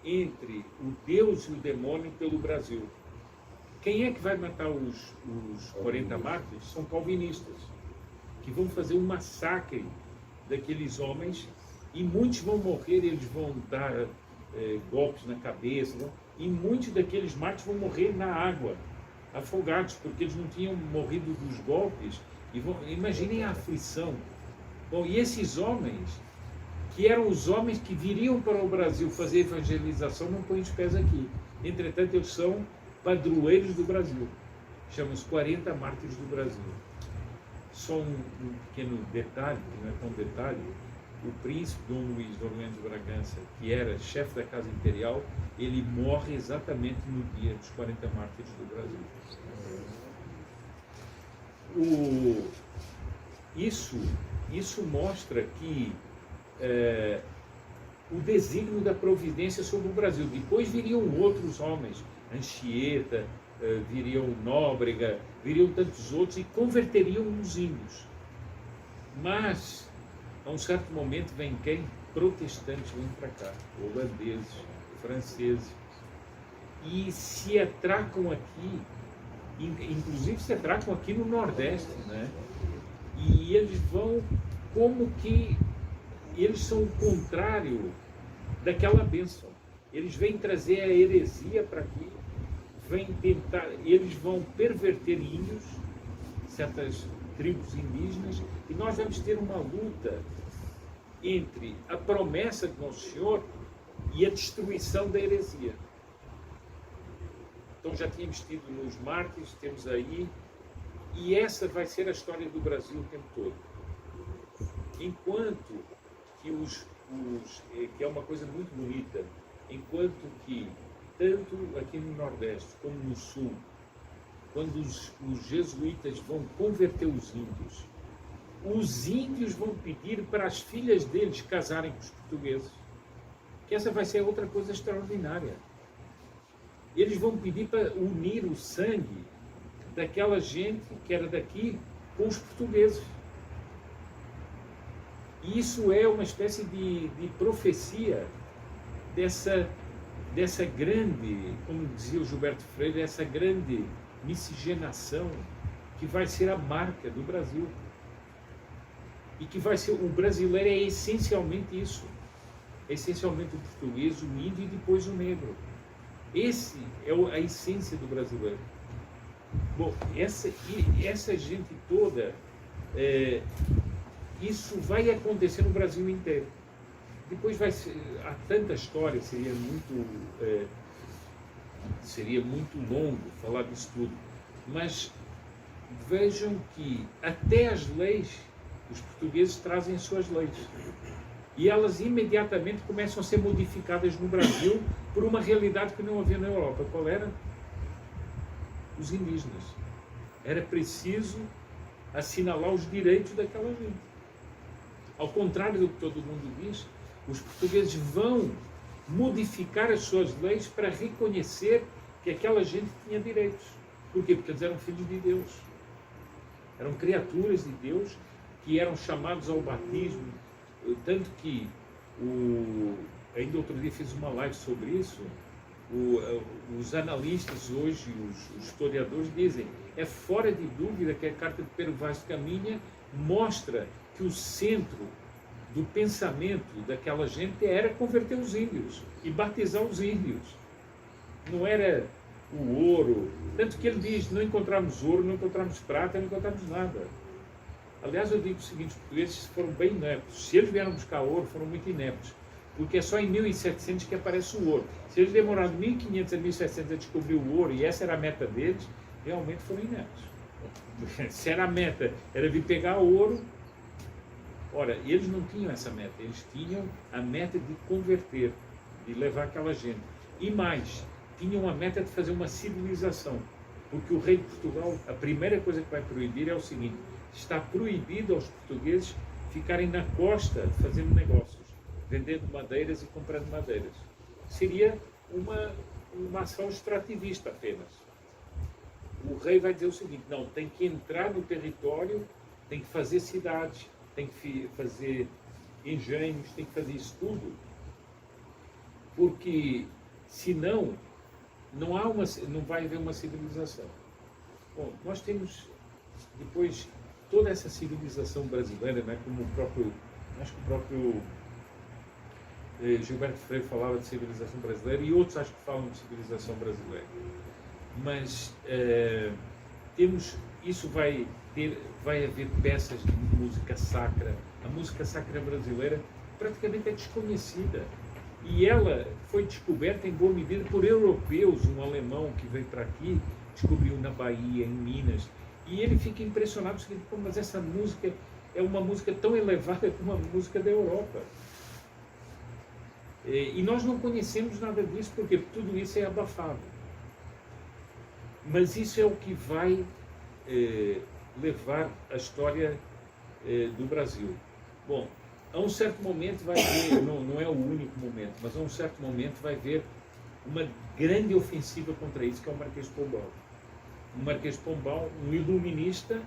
entre o Deus e o demônio pelo Brasil. Quem é que vai matar os 40 mártires? São calvinistas, que vão fazer um massacre daqueles homens, e muitos vão morrer, eles vão dar golpes na cabeça, e muitos daqueles mártires vão morrer na água, afogados, porque eles não tinham morrido dos golpes. Imaginem a aflição. Bom, e esses homens, que eram os homens que viriam para o Brasil fazer evangelização, não põem os pés aqui. Entretanto, eles são padroeiros do Brasil. Chamam-se 40 mártires do Brasil. Só um pequeno detalhe, que não é tão detalhe: o príncipe Dom Luís de Orleans de Bragança, que era chefe da Casa Imperial, ele morre exatamente no dia dos 40 mártires do Brasil. Isso mostra que o desígnio da providência sobre o Brasil. Depois viriam outros homens, Anchieta, viriam Nóbrega, viriam tantos outros, e converteriam os índios. Mas, a um certo momento, vem quem? Protestantes vêm para cá, holandeses, franceses, e se atracam aqui, inclusive se atracam aqui no Nordeste, né? E eles vão como que eles são o contrário daquela bênção. Eles vêm trazer a heresia para aqui, eles vão perverter índios, certas tribos indígenas, e nós vamos ter uma luta entre a promessa de Nosso Senhor e a destruição da heresia. Então já tínhamos tido nos mártires, temos aí, e essa vai ser a história do Brasil o tempo todo. Enquanto que que é uma coisa muito bonita, enquanto que tanto aqui no Nordeste como no Sul, quando os jesuítas vão converter os índios vão pedir para as filhas deles casarem com os portugueses. Que essa vai ser outra coisa extraordinária. Eles vão pedir para unir o sangue daquela gente que era daqui com os portugueses. E isso é uma espécie de profecia dessa grande, como dizia o Gilberto Freire, essa grande miscigenação que vai ser a marca do Brasil. E que vai ser, o brasileiro é essencialmente isso. É essencialmente o português, o índio e depois o negro. Esse é a essência do brasileiro. Bom, essa gente toda, isso vai acontecer no Brasil inteiro. Depois há tanta história, seria muito longo falar disso tudo. Mas vejam que até as leis, os portugueses trazem as suas leis. E elas imediatamente começam a ser modificadas no Brasil por uma realidade que não havia na Europa. Qual era? Os indígenas. Era preciso assinalar os direitos daquela gente. Ao contrário do que todo mundo diz, os portugueses vão modificar as suas leis para reconhecer que aquela gente tinha direitos. Por quê? Porque eles eram filhos de Deus. Eram criaturas de Deus que eram chamados ao batismo. Tanto que, ainda outro dia fiz uma live sobre isso, os analistas hoje, os historiadores dizem, é fora de dúvida que a carta de Pero Vaz de Caminha mostra que o centro do pensamento daquela gente era converter os índios e batizar os índios. Não era o ouro. Tanto que ele diz, não encontramos ouro, não encontramos prata, não encontramos nada. Aliás, eu digo o seguinte, os portugueses foram bem ineptos. Se eles vieram buscar ouro, foram muito ineptos. Porque é só em 1700 que aparece o ouro. Se eles demoraram 1500 a 1700 a descobrir o ouro, e essa era a meta deles, realmente foram ineptos. Se era a meta, era vir pegar ouro. Ora, eles não tinham essa meta. Eles tinham a meta de converter, de levar aquela gente. E mais, tinham a meta de fazer uma civilização. Porque o rei de Portugal, a primeira coisa que vai proibir é o seguinte, está proibido aos portugueses ficarem na costa fazendo negócios, vendendo madeiras e comprando madeiras. Seria uma ação extrativista apenas. O rei vai dizer o seguinte, não, tem que entrar no território, tem que fazer cidades, tem que fazer engenhos, tem que fazer isso tudo, porque senão não vai haver uma civilização. Bom, nós temos depois toda essa civilização brasileira, né, como acho que o próprio Gilberto Freire falava de civilização brasileira e outros acho que falam de civilização brasileira. Mas isso vai haver peças de música sacra. A música sacra brasileira praticamente é desconhecida. E ela foi descoberta em boa medida por europeus, um alemão que veio para aqui, descobriu na Bahia, em Minas. E ele fica impressionado, seguinte, mas essa música é uma música tão elevada como a música da Europa. E nós não conhecemos nada disso, porque tudo isso é abafado. Mas isso é o que vai levar a história do Brasil. Bom, a um certo momento vai haver, não é o único momento, mas a um certo momento vai haver uma grande ofensiva contra isso, que é o Marquês de Pombal. O Marquês de Pombal, um iluminista,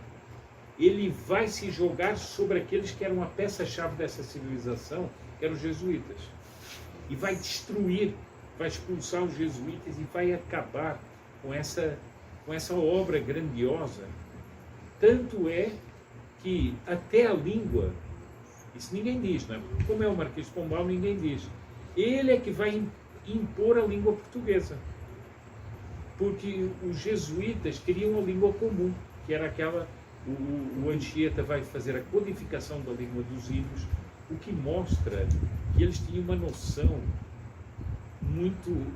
ele vai se jogar sobre aqueles que eram a peça-chave dessa civilização, que eram os jesuítas. E vai destruir, vai expulsar os jesuítas e vai acabar com essa obra grandiosa. Tanto é que até a língua, isso ninguém diz, né? Como é o Marquês de Pombal, ninguém diz. Ele é que vai impor a língua portuguesa. Porque os jesuítas queriam a língua comum, que era aquela... O Anchieta vai fazer a codificação da língua dos índios, o que mostra que eles tinham uma noção muito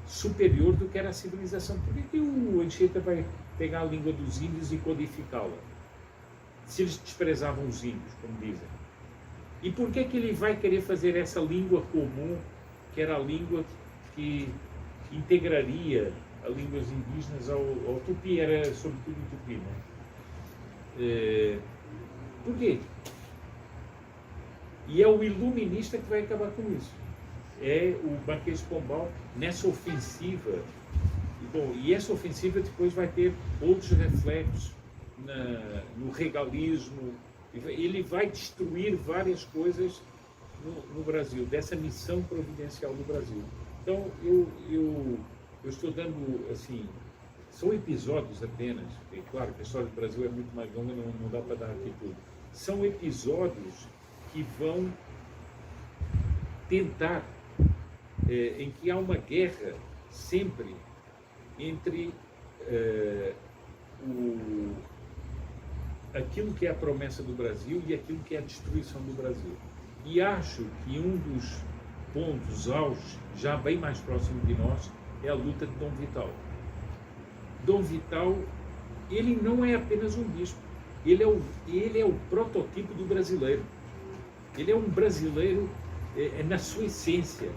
superior do que era a civilização. Por que o Anchieta vai pegar a língua dos índios e codificá-la? Se eles desprezavam os índios, como dizem. E por que ele vai querer fazer essa língua comum, que era a língua que integraria as línguas indígenas ao tupi? Era sobretudo o tupi, né? Por quê? E é o iluminista que vai acabar com isso. É o Marquês de Pombal nessa ofensiva. E essa ofensiva depois vai ter outros reflexos no regalismo. Ele vai destruir várias coisas no Brasil, dessa missão providencial do Brasil. Então, eu estou dando, assim, são episódios apenas, é claro que a história do Brasil é muito mais longa, não dá para dar aqui tudo. São episódios que vão tentar, em que há uma guerra sempre entre aquilo que é a promessa do Brasil e aquilo que é a destruição do Brasil. E acho que um dos pontos auge, já bem mais próximo de nós, é a luta de Dom Vital. Dom Vital, ele não é apenas um bispo, ele é o prototipo do brasileiro. Ele é um brasileiro na sua essência.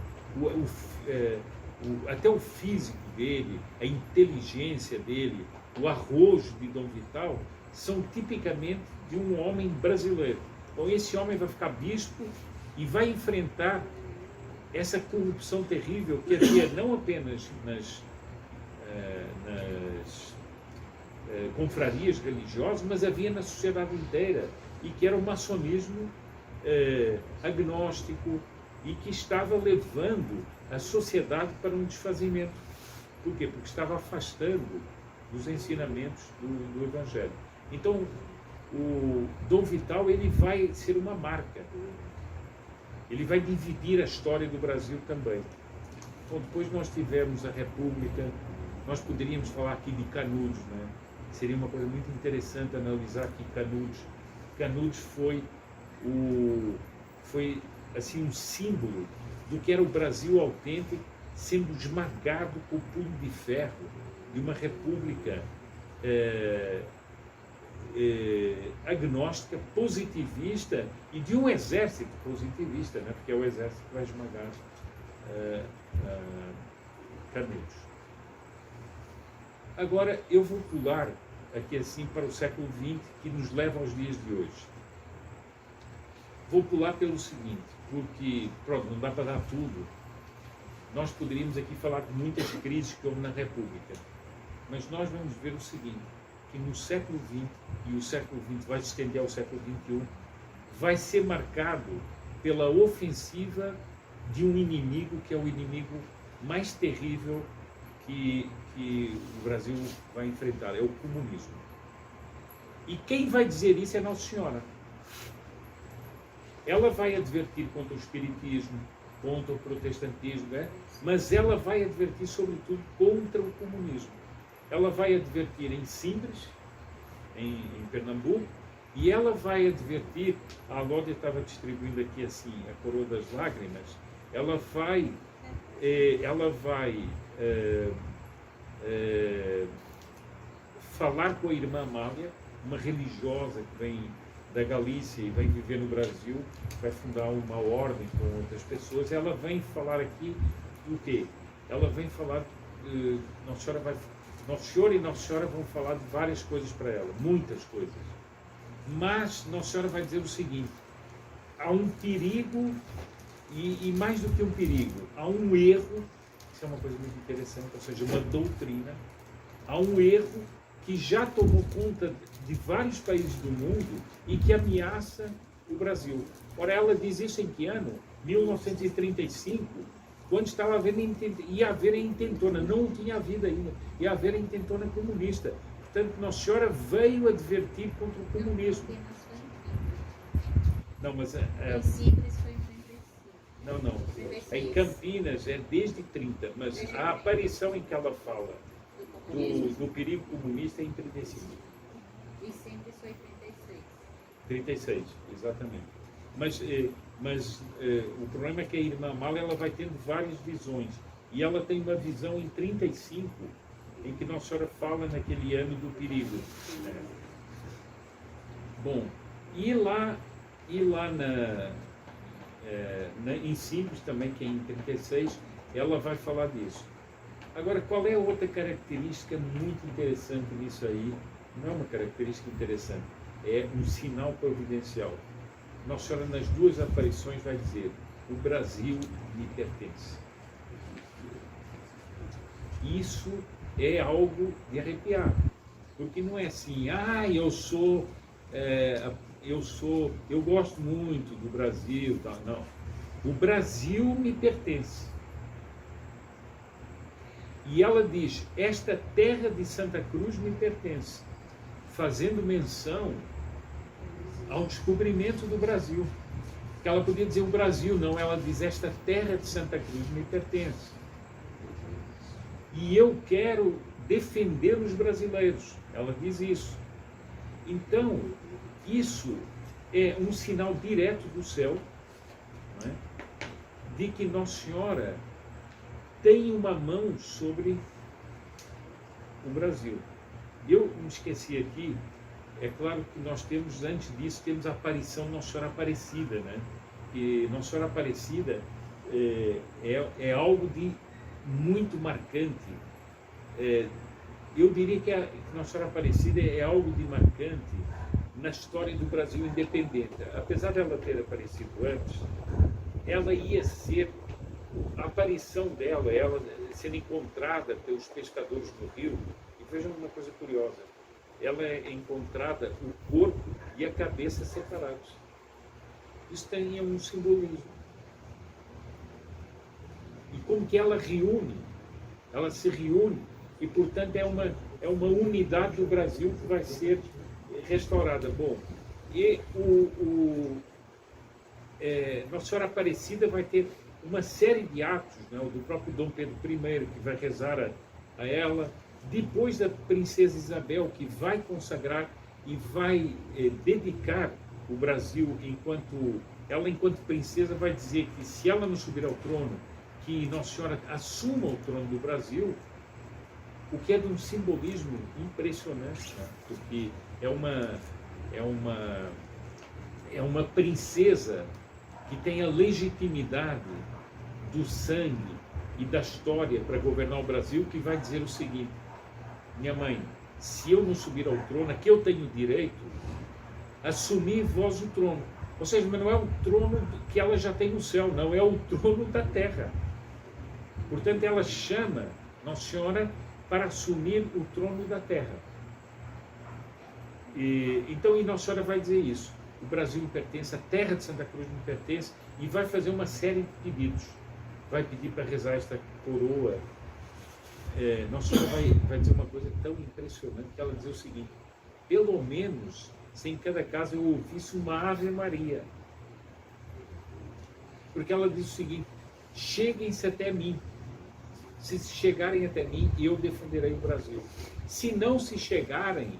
Até o físico dele, a inteligência dele, o arrojo de Dom Vital, são tipicamente de um homem brasileiro. Então esse homem vai ficar bispo e vai enfrentar essa corrupção terrível que havia não apenas nas confrarias religiosas, mas havia na sociedade inteira, e que era o maçonismo agnóstico e que estava levando a sociedade para um desfazimento. Por quê? Porque estava afastando dos ensinamentos do Evangelho. Então, o Dom Vital, ele vai ser uma marca. Ele vai dividir a história do Brasil também. Então, depois nós tivemos a República, nós poderíamos falar aqui de Canudos, né? Seria uma coisa muito interessante analisar aqui Canudos. Canudos foi assim, um símbolo do que era o Brasil autêntico, sendo esmagado com o punho de ferro de uma república agnóstica, positivista, e de um exército positivista, né? Porque é o exército que vai esmagar Canudos. Agora eu vou pular aqui assim para o século XX, que nos leva aos dias de hoje. Vou pular pelo seguinte, porque pronto, não dá para dar tudo. Nós poderíamos aqui falar de muitas crises que houve na República, mas nós vamos ver o seguinte, que no século XX, e o século XX vai se estender ao século XXI, vai ser marcado pela ofensiva de um inimigo que é o inimigo mais terrível que o Brasil vai enfrentar, é o comunismo. E quem vai dizer isso é Nossa Senhora. Ela vai advertir contra o espiritismo, contra o protestantismo, né? Mas ela vai advertir sobretudo contra o comunismo. Ela vai advertir em Simbres, em Pernambuco, e ela vai advertir, a Lódia estava distribuindo aqui assim, a coroa das lágrimas, ela vai falar com a irmã Amália, uma religiosa que vem da Galícia e vem viver no Brasil, vai fundar uma ordem com outras pessoas. Ela vem falar aqui do quê? Ela vem falar, Nossa Senhora e Nossa Senhora vão falar de várias coisas para ela, muitas coisas. Mas Nossa Senhora vai dizer o seguinte, há um perigo, e mais do que um perigo, há um erro, isso é uma coisa muito interessante, ou seja, uma doutrina, há um erro que já tomou conta de vários países do mundo e que ameaça o Brasil. Ora, ela diz isso em que ano? 1935, quando ia haver a intentona, não tinha havido ainda, ia haver a intentona comunista. Portanto, Nossa Senhora veio advertir contra o comunismo. Não, mas Em Simples foi em 35. não. Em Campinas é desde 30, mas a aparição em que ela fala do perigo comunista é em 35. E Simples foi em 36. 36, exatamente. Mas o problema é que a irmã Amália ela vai tendo várias visões. E ela tem uma visão em 35, em que Nossa Senhora fala naquele ano do perigo. Bom, e lá em Simples também, que é em 36, ela vai falar disso. Agora, qual é a outra característica muito interessante nisso aí? Não é uma característica interessante, é um sinal providencial. Nossa Senhora, nas duas aparições, vai dizer: o Brasil me pertence. Isso é algo de arrepiar, porque não é assim, eu gosto muito do Brasil, tá? Não. O Brasil me pertence. E ela diz: esta terra de Santa Cruz me pertence, fazendo menção ao descobrimento do Brasil. Que ela podia dizer o Brasil, não, ela diz: esta terra de Santa Cruz me pertence. E eu quero defender os brasileiros. Ela diz isso. Então, isso é um sinal direto do céu, não é? De que Nossa Senhora tem uma mão sobre o Brasil. Eu me esqueci aqui, é claro que nós temos, antes disso, temos a aparição de Nossa Senhora Aparecida, né? E Nossa Senhora Aparecida é algo de muito marcante. Eu diria que Nossa Senhora Aparecida é algo de marcante na história do Brasil independente. Apesar dela ter aparecido antes, ela ia ser, a aparição dela, ela sendo encontrada pelos pescadores no rio, e vejam uma coisa curiosa, ela é encontrada o corpo e a cabeça separados. Isso tem um simbolismo. E como que ela se reúne, e portanto é uma unidade do Brasil que vai ser restaurada. Bom, e Nossa Senhora Aparecida vai ter uma série de atos, né, do próprio Dom Pedro I, que vai rezar a ela, depois da princesa Isabel, que vai consagrar e vai dedicar o Brasil, enquanto princesa, vai dizer que se ela não subir ao trono, que Nossa Senhora assuma o trono do Brasil, o que é de um simbolismo impressionante, né? Porque é uma princesa que tem a legitimidade do sangue e da história para governar o Brasil, que vai dizer o seguinte: minha mãe, se eu não subir ao trono, que eu tenho direito, assumir vós o trono. Ou seja, mas não é o trono que ela já tem no céu, não, é o trono da terra. Portanto, ela chama Nossa Senhora para assumir o trono da terra. Então, Nossa Senhora vai dizer isso: o Brasil me pertence, a terra de Santa Cruz me pertence, e vai fazer uma série de pedidos. Vai pedir para rezar esta coroa. Nossa Senhora vai dizer uma coisa tão impressionante, que ela diz o seguinte: pelo menos, se em cada casa eu ouvisse uma Ave Maria. Porque ela diz o seguinte: cheguem-se até mim. Se chegarem até mim, eu defenderei o Brasil. Se não se chegarem,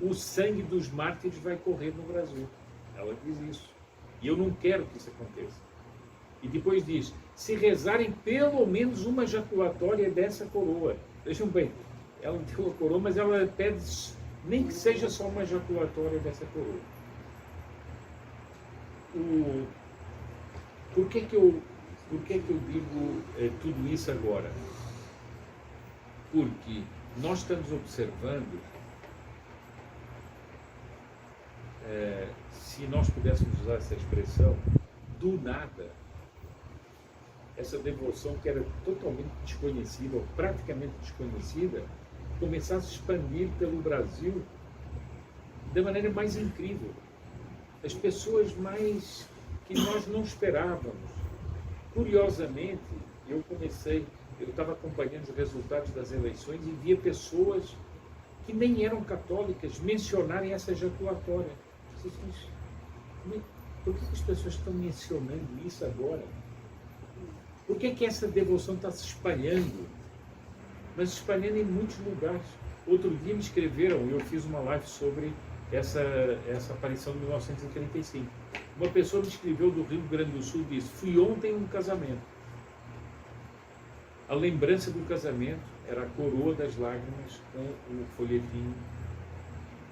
o sangue dos mártires vai correr no Brasil. Ela diz isso. E eu não quero que isso aconteça. E depois diz: se rezarem pelo menos uma jaculatória dessa coroa. Vejam bem, ela deu a coroa, mas ela pede nem que seja só uma jaculatória dessa coroa. Por que que eu digo tudo isso agora? Porque nós estamos observando, se nós pudéssemos usar essa expressão, do nada, essa devoção que era totalmente desconhecida, ou praticamente desconhecida, começar a se expandir pelo Brasil da maneira mais incrível. As pessoas mais que nós não esperávamos. Curiosamente, eu estava acompanhando os resultados das eleições e via pessoas que nem eram católicas mencionarem essa ejaculatória. Por que as pessoas estão mencionando isso agora? Por que essa devoção está se espalhando? Mas espalhando em muitos lugares. Outro dia me escreveram, eu fiz uma live sobre essa aparição de 1935. Uma pessoa me escreveu do Rio Grande do Sul e disse: fui ontem a um casamento. A lembrança do casamento era a coroa das lágrimas com o folhetinho.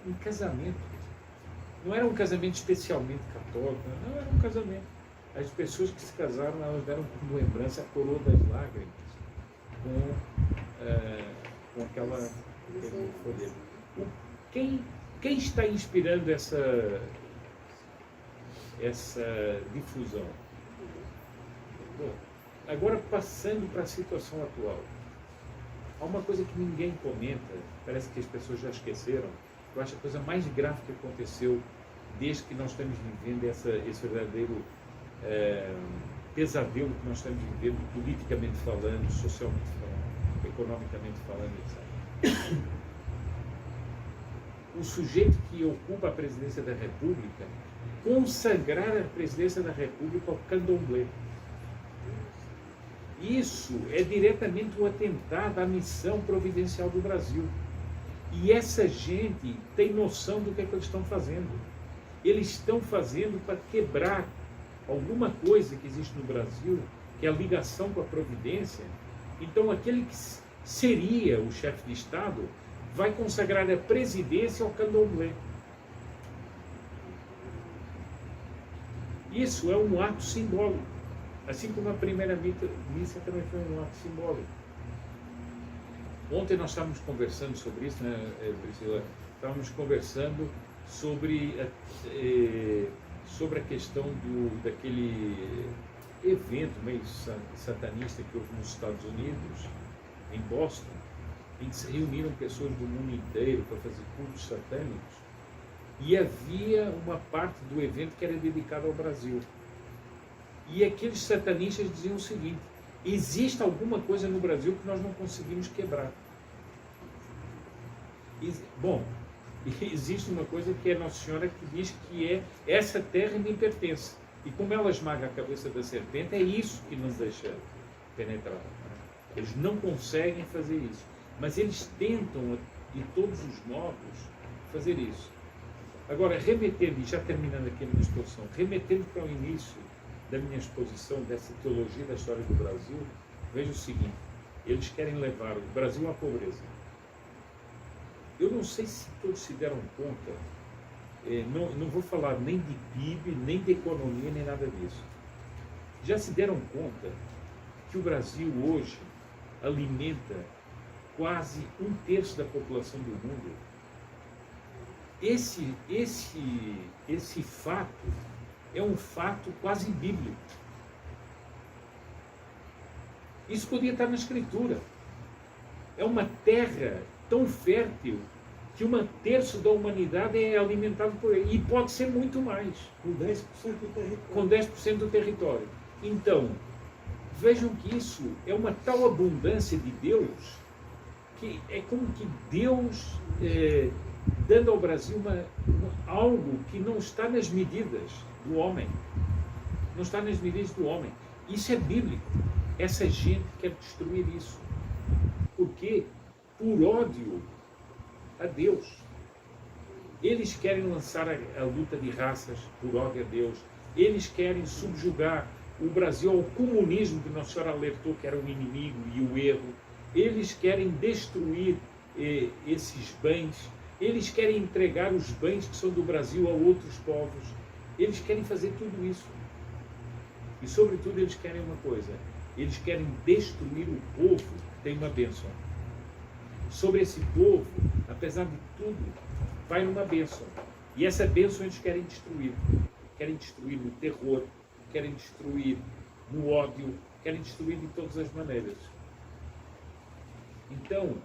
Um casamento. Não era um casamento especialmente católico, não, era um casamento. As pessoas que se casaram, elas deram como lembrança a coroa das lágrimas com aquele folheto. Quem está inspirando essa difusão? Bom, agora passando para a situação atual. Há uma coisa que ninguém comenta, parece que as pessoas já esqueceram. Eu acho a coisa mais grave que aconteceu desde que nós estamos vivendo esse verdadeiro pesadelo que nós estamos vivendo, politicamente falando, socialmente falando, economicamente falando, etc. O sujeito que ocupa a presidência da República consagrar a presidência da República ao candomblé. Isso é diretamente um atentado à missão providencial do Brasil. E essa gente tem noção do que é que eles estão fazendo. Eles estão fazendo para quebrar alguma coisa que existe no Brasil, que é a ligação com a providência. Então, aquele que seria o chefe de Estado vai consagrar a presidência ao candomblé. Isso é um ato simbólico. Assim como a primeira missa também foi um ato simbólico. Ontem nós estávamos conversando sobre isso, né, Priscila? Estávamos conversando sobre a questão daquele evento meio satanista que houve nos Estados Unidos, em Boston, em que se reuniram pessoas do mundo inteiro para fazer cultos satânicos, e havia uma parte do evento que era dedicada ao Brasil. E aqueles satanistas diziam o seguinte: existe alguma coisa no Brasil que nós não conseguimos quebrar. Bom, existe uma coisa que é Nossa Senhora que diz que essa terra me pertence. E como ela esmaga a cabeça da serpente, é isso que nos deixa penetrar. Eles não conseguem fazer isso. Mas eles tentam, de todos os modos, fazer isso. Agora, remetendo, e já terminando aqui a minha exposição, remetendo para o início da minha exposição, dessa teologia da história do Brasil, veja o seguinte: eles querem levar o Brasil à pobreza. Eu não sei se todos se deram conta, não vou falar nem de PIB, nem de economia, nem nada disso. Já se deram conta que o Brasil hoje alimenta quase 1/3 da população do mundo? Esse fato é um fato quase bíblico. Isso podia estar na Escritura. É uma terra tão fértil que 1/3 da humanidade é alimentada por ele. E pode ser muito mais. Com 10% do território. Com 10% do território. Então, vejam que isso é uma tal abundância de Deus, que é como que Deus dando ao Brasil algo que não está nas medidas do homem. Não está nas medidas do homem. Isso é bíblico. Essa gente quer destruir isso. Por quê? Por ódio a Deus. Eles querem lançar a luta de raças por ódio a Deus. Eles querem subjugar o Brasil ao comunismo, que Nossa Senhora alertou que era o inimigo e o erro. Eles querem destruir esses bens. Eles querem entregar os bens que são do Brasil a outros povos. Eles querem fazer tudo isso. E, sobretudo, eles querem uma coisa: eles querem destruir o povo que tem uma bênção. Sobre esse povo, apesar de tudo, vai uma bênção. E essa bênção eles querem destruir. Querem destruir no terror, querem destruir no ódio, querem destruir de todas as maneiras. Então,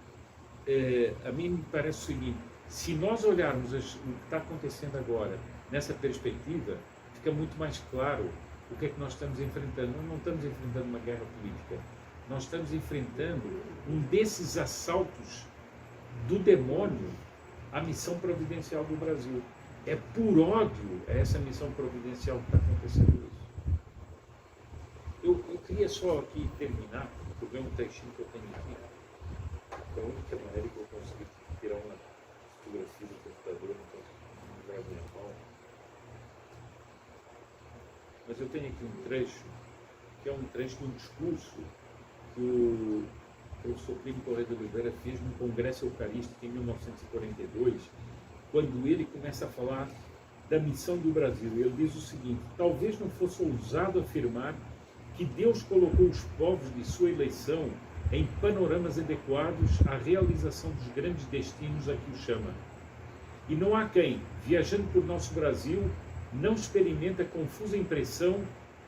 a mim me parece o seguinte: se nós olharmos o que está acontecendo agora nessa perspectiva, fica muito mais claro o que é que nós estamos enfrentando. Nós não estamos enfrentando uma guerra política, nós estamos enfrentando um desses assaltos do demônio à missão providencial do Brasil. É por ódio a essa missão providencial que está acontecendo isso. Eu queria só aqui terminar, porque eu vejo um textinho que eu tenho aqui. É a única maneira que eu consegui tirar uma fotografia do computador, então não gravo minha mão. Mas eu tenho aqui um trecho, que é um trecho de um discurso que o professor Plínio Correia de Oliveira fez num congresso eucarístico em 1942, quando ele começa a falar da missão do Brasil. Ele diz o seguinte: talvez não fosse ousado afirmar que Deus colocou os povos de sua eleição em panoramas adequados à realização dos grandes destinos a que o chama. E não há quem, viajando por nosso Brasil, não experimenta a confusa impressão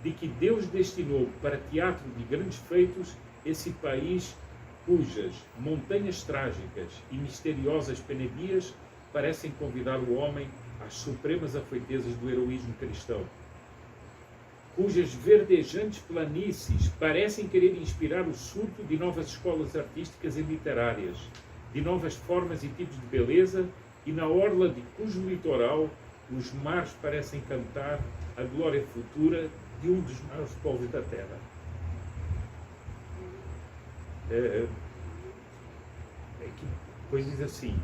de que Deus destinou para teatro de grandes feitos esse país cujas montanhas trágicas e misteriosas penedias parecem convidar o homem às supremas afoitezas do heroísmo cristão, cujas verdejantes planícies parecem querer inspirar o surto de novas escolas artísticas e literárias, de novas formas e tipos de beleza, e na orla de cujo litoral os mares parecem cantar a glória futura de um dos maiores povos da terra. Pois diz assim: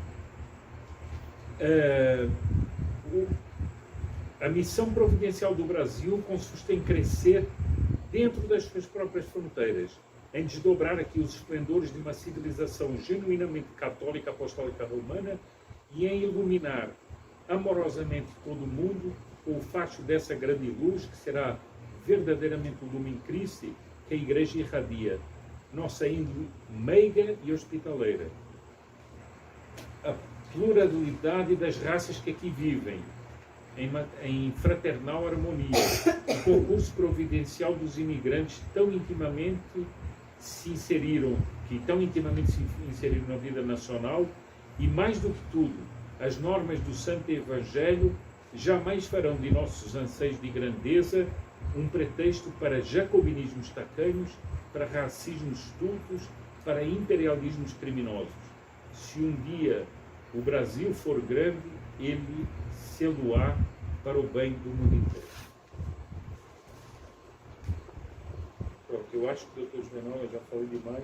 a missão providencial do Brasil consiste em crescer dentro das suas próprias fronteiras, em desdobrar aqui os esplendores de uma civilização genuinamente católica apostólica romana e em iluminar amorosamente todo o mundo com o facho dessa grande luz que será verdadeiramente o Lumen Christi que a Igreja irradia, nossa índole meiga e hospitaleira. A pluralidade das raças que aqui vivem, em fraternal harmonia, o concurso providencial dos imigrantes que tão intimamente se inseriram na vida nacional, e mais do que tudo, as normas do Santo Evangelho jamais farão de nossos anseios de grandeza um pretexto para jacobinismos tacanhos, para racismos estultos, para imperialismos criminosos. Se um dia o Brasil for grande, ele se-lo-á para o bem do mundo inteiro. Pronto, eu acho que o Dr. Juvenal, eu já falei demais.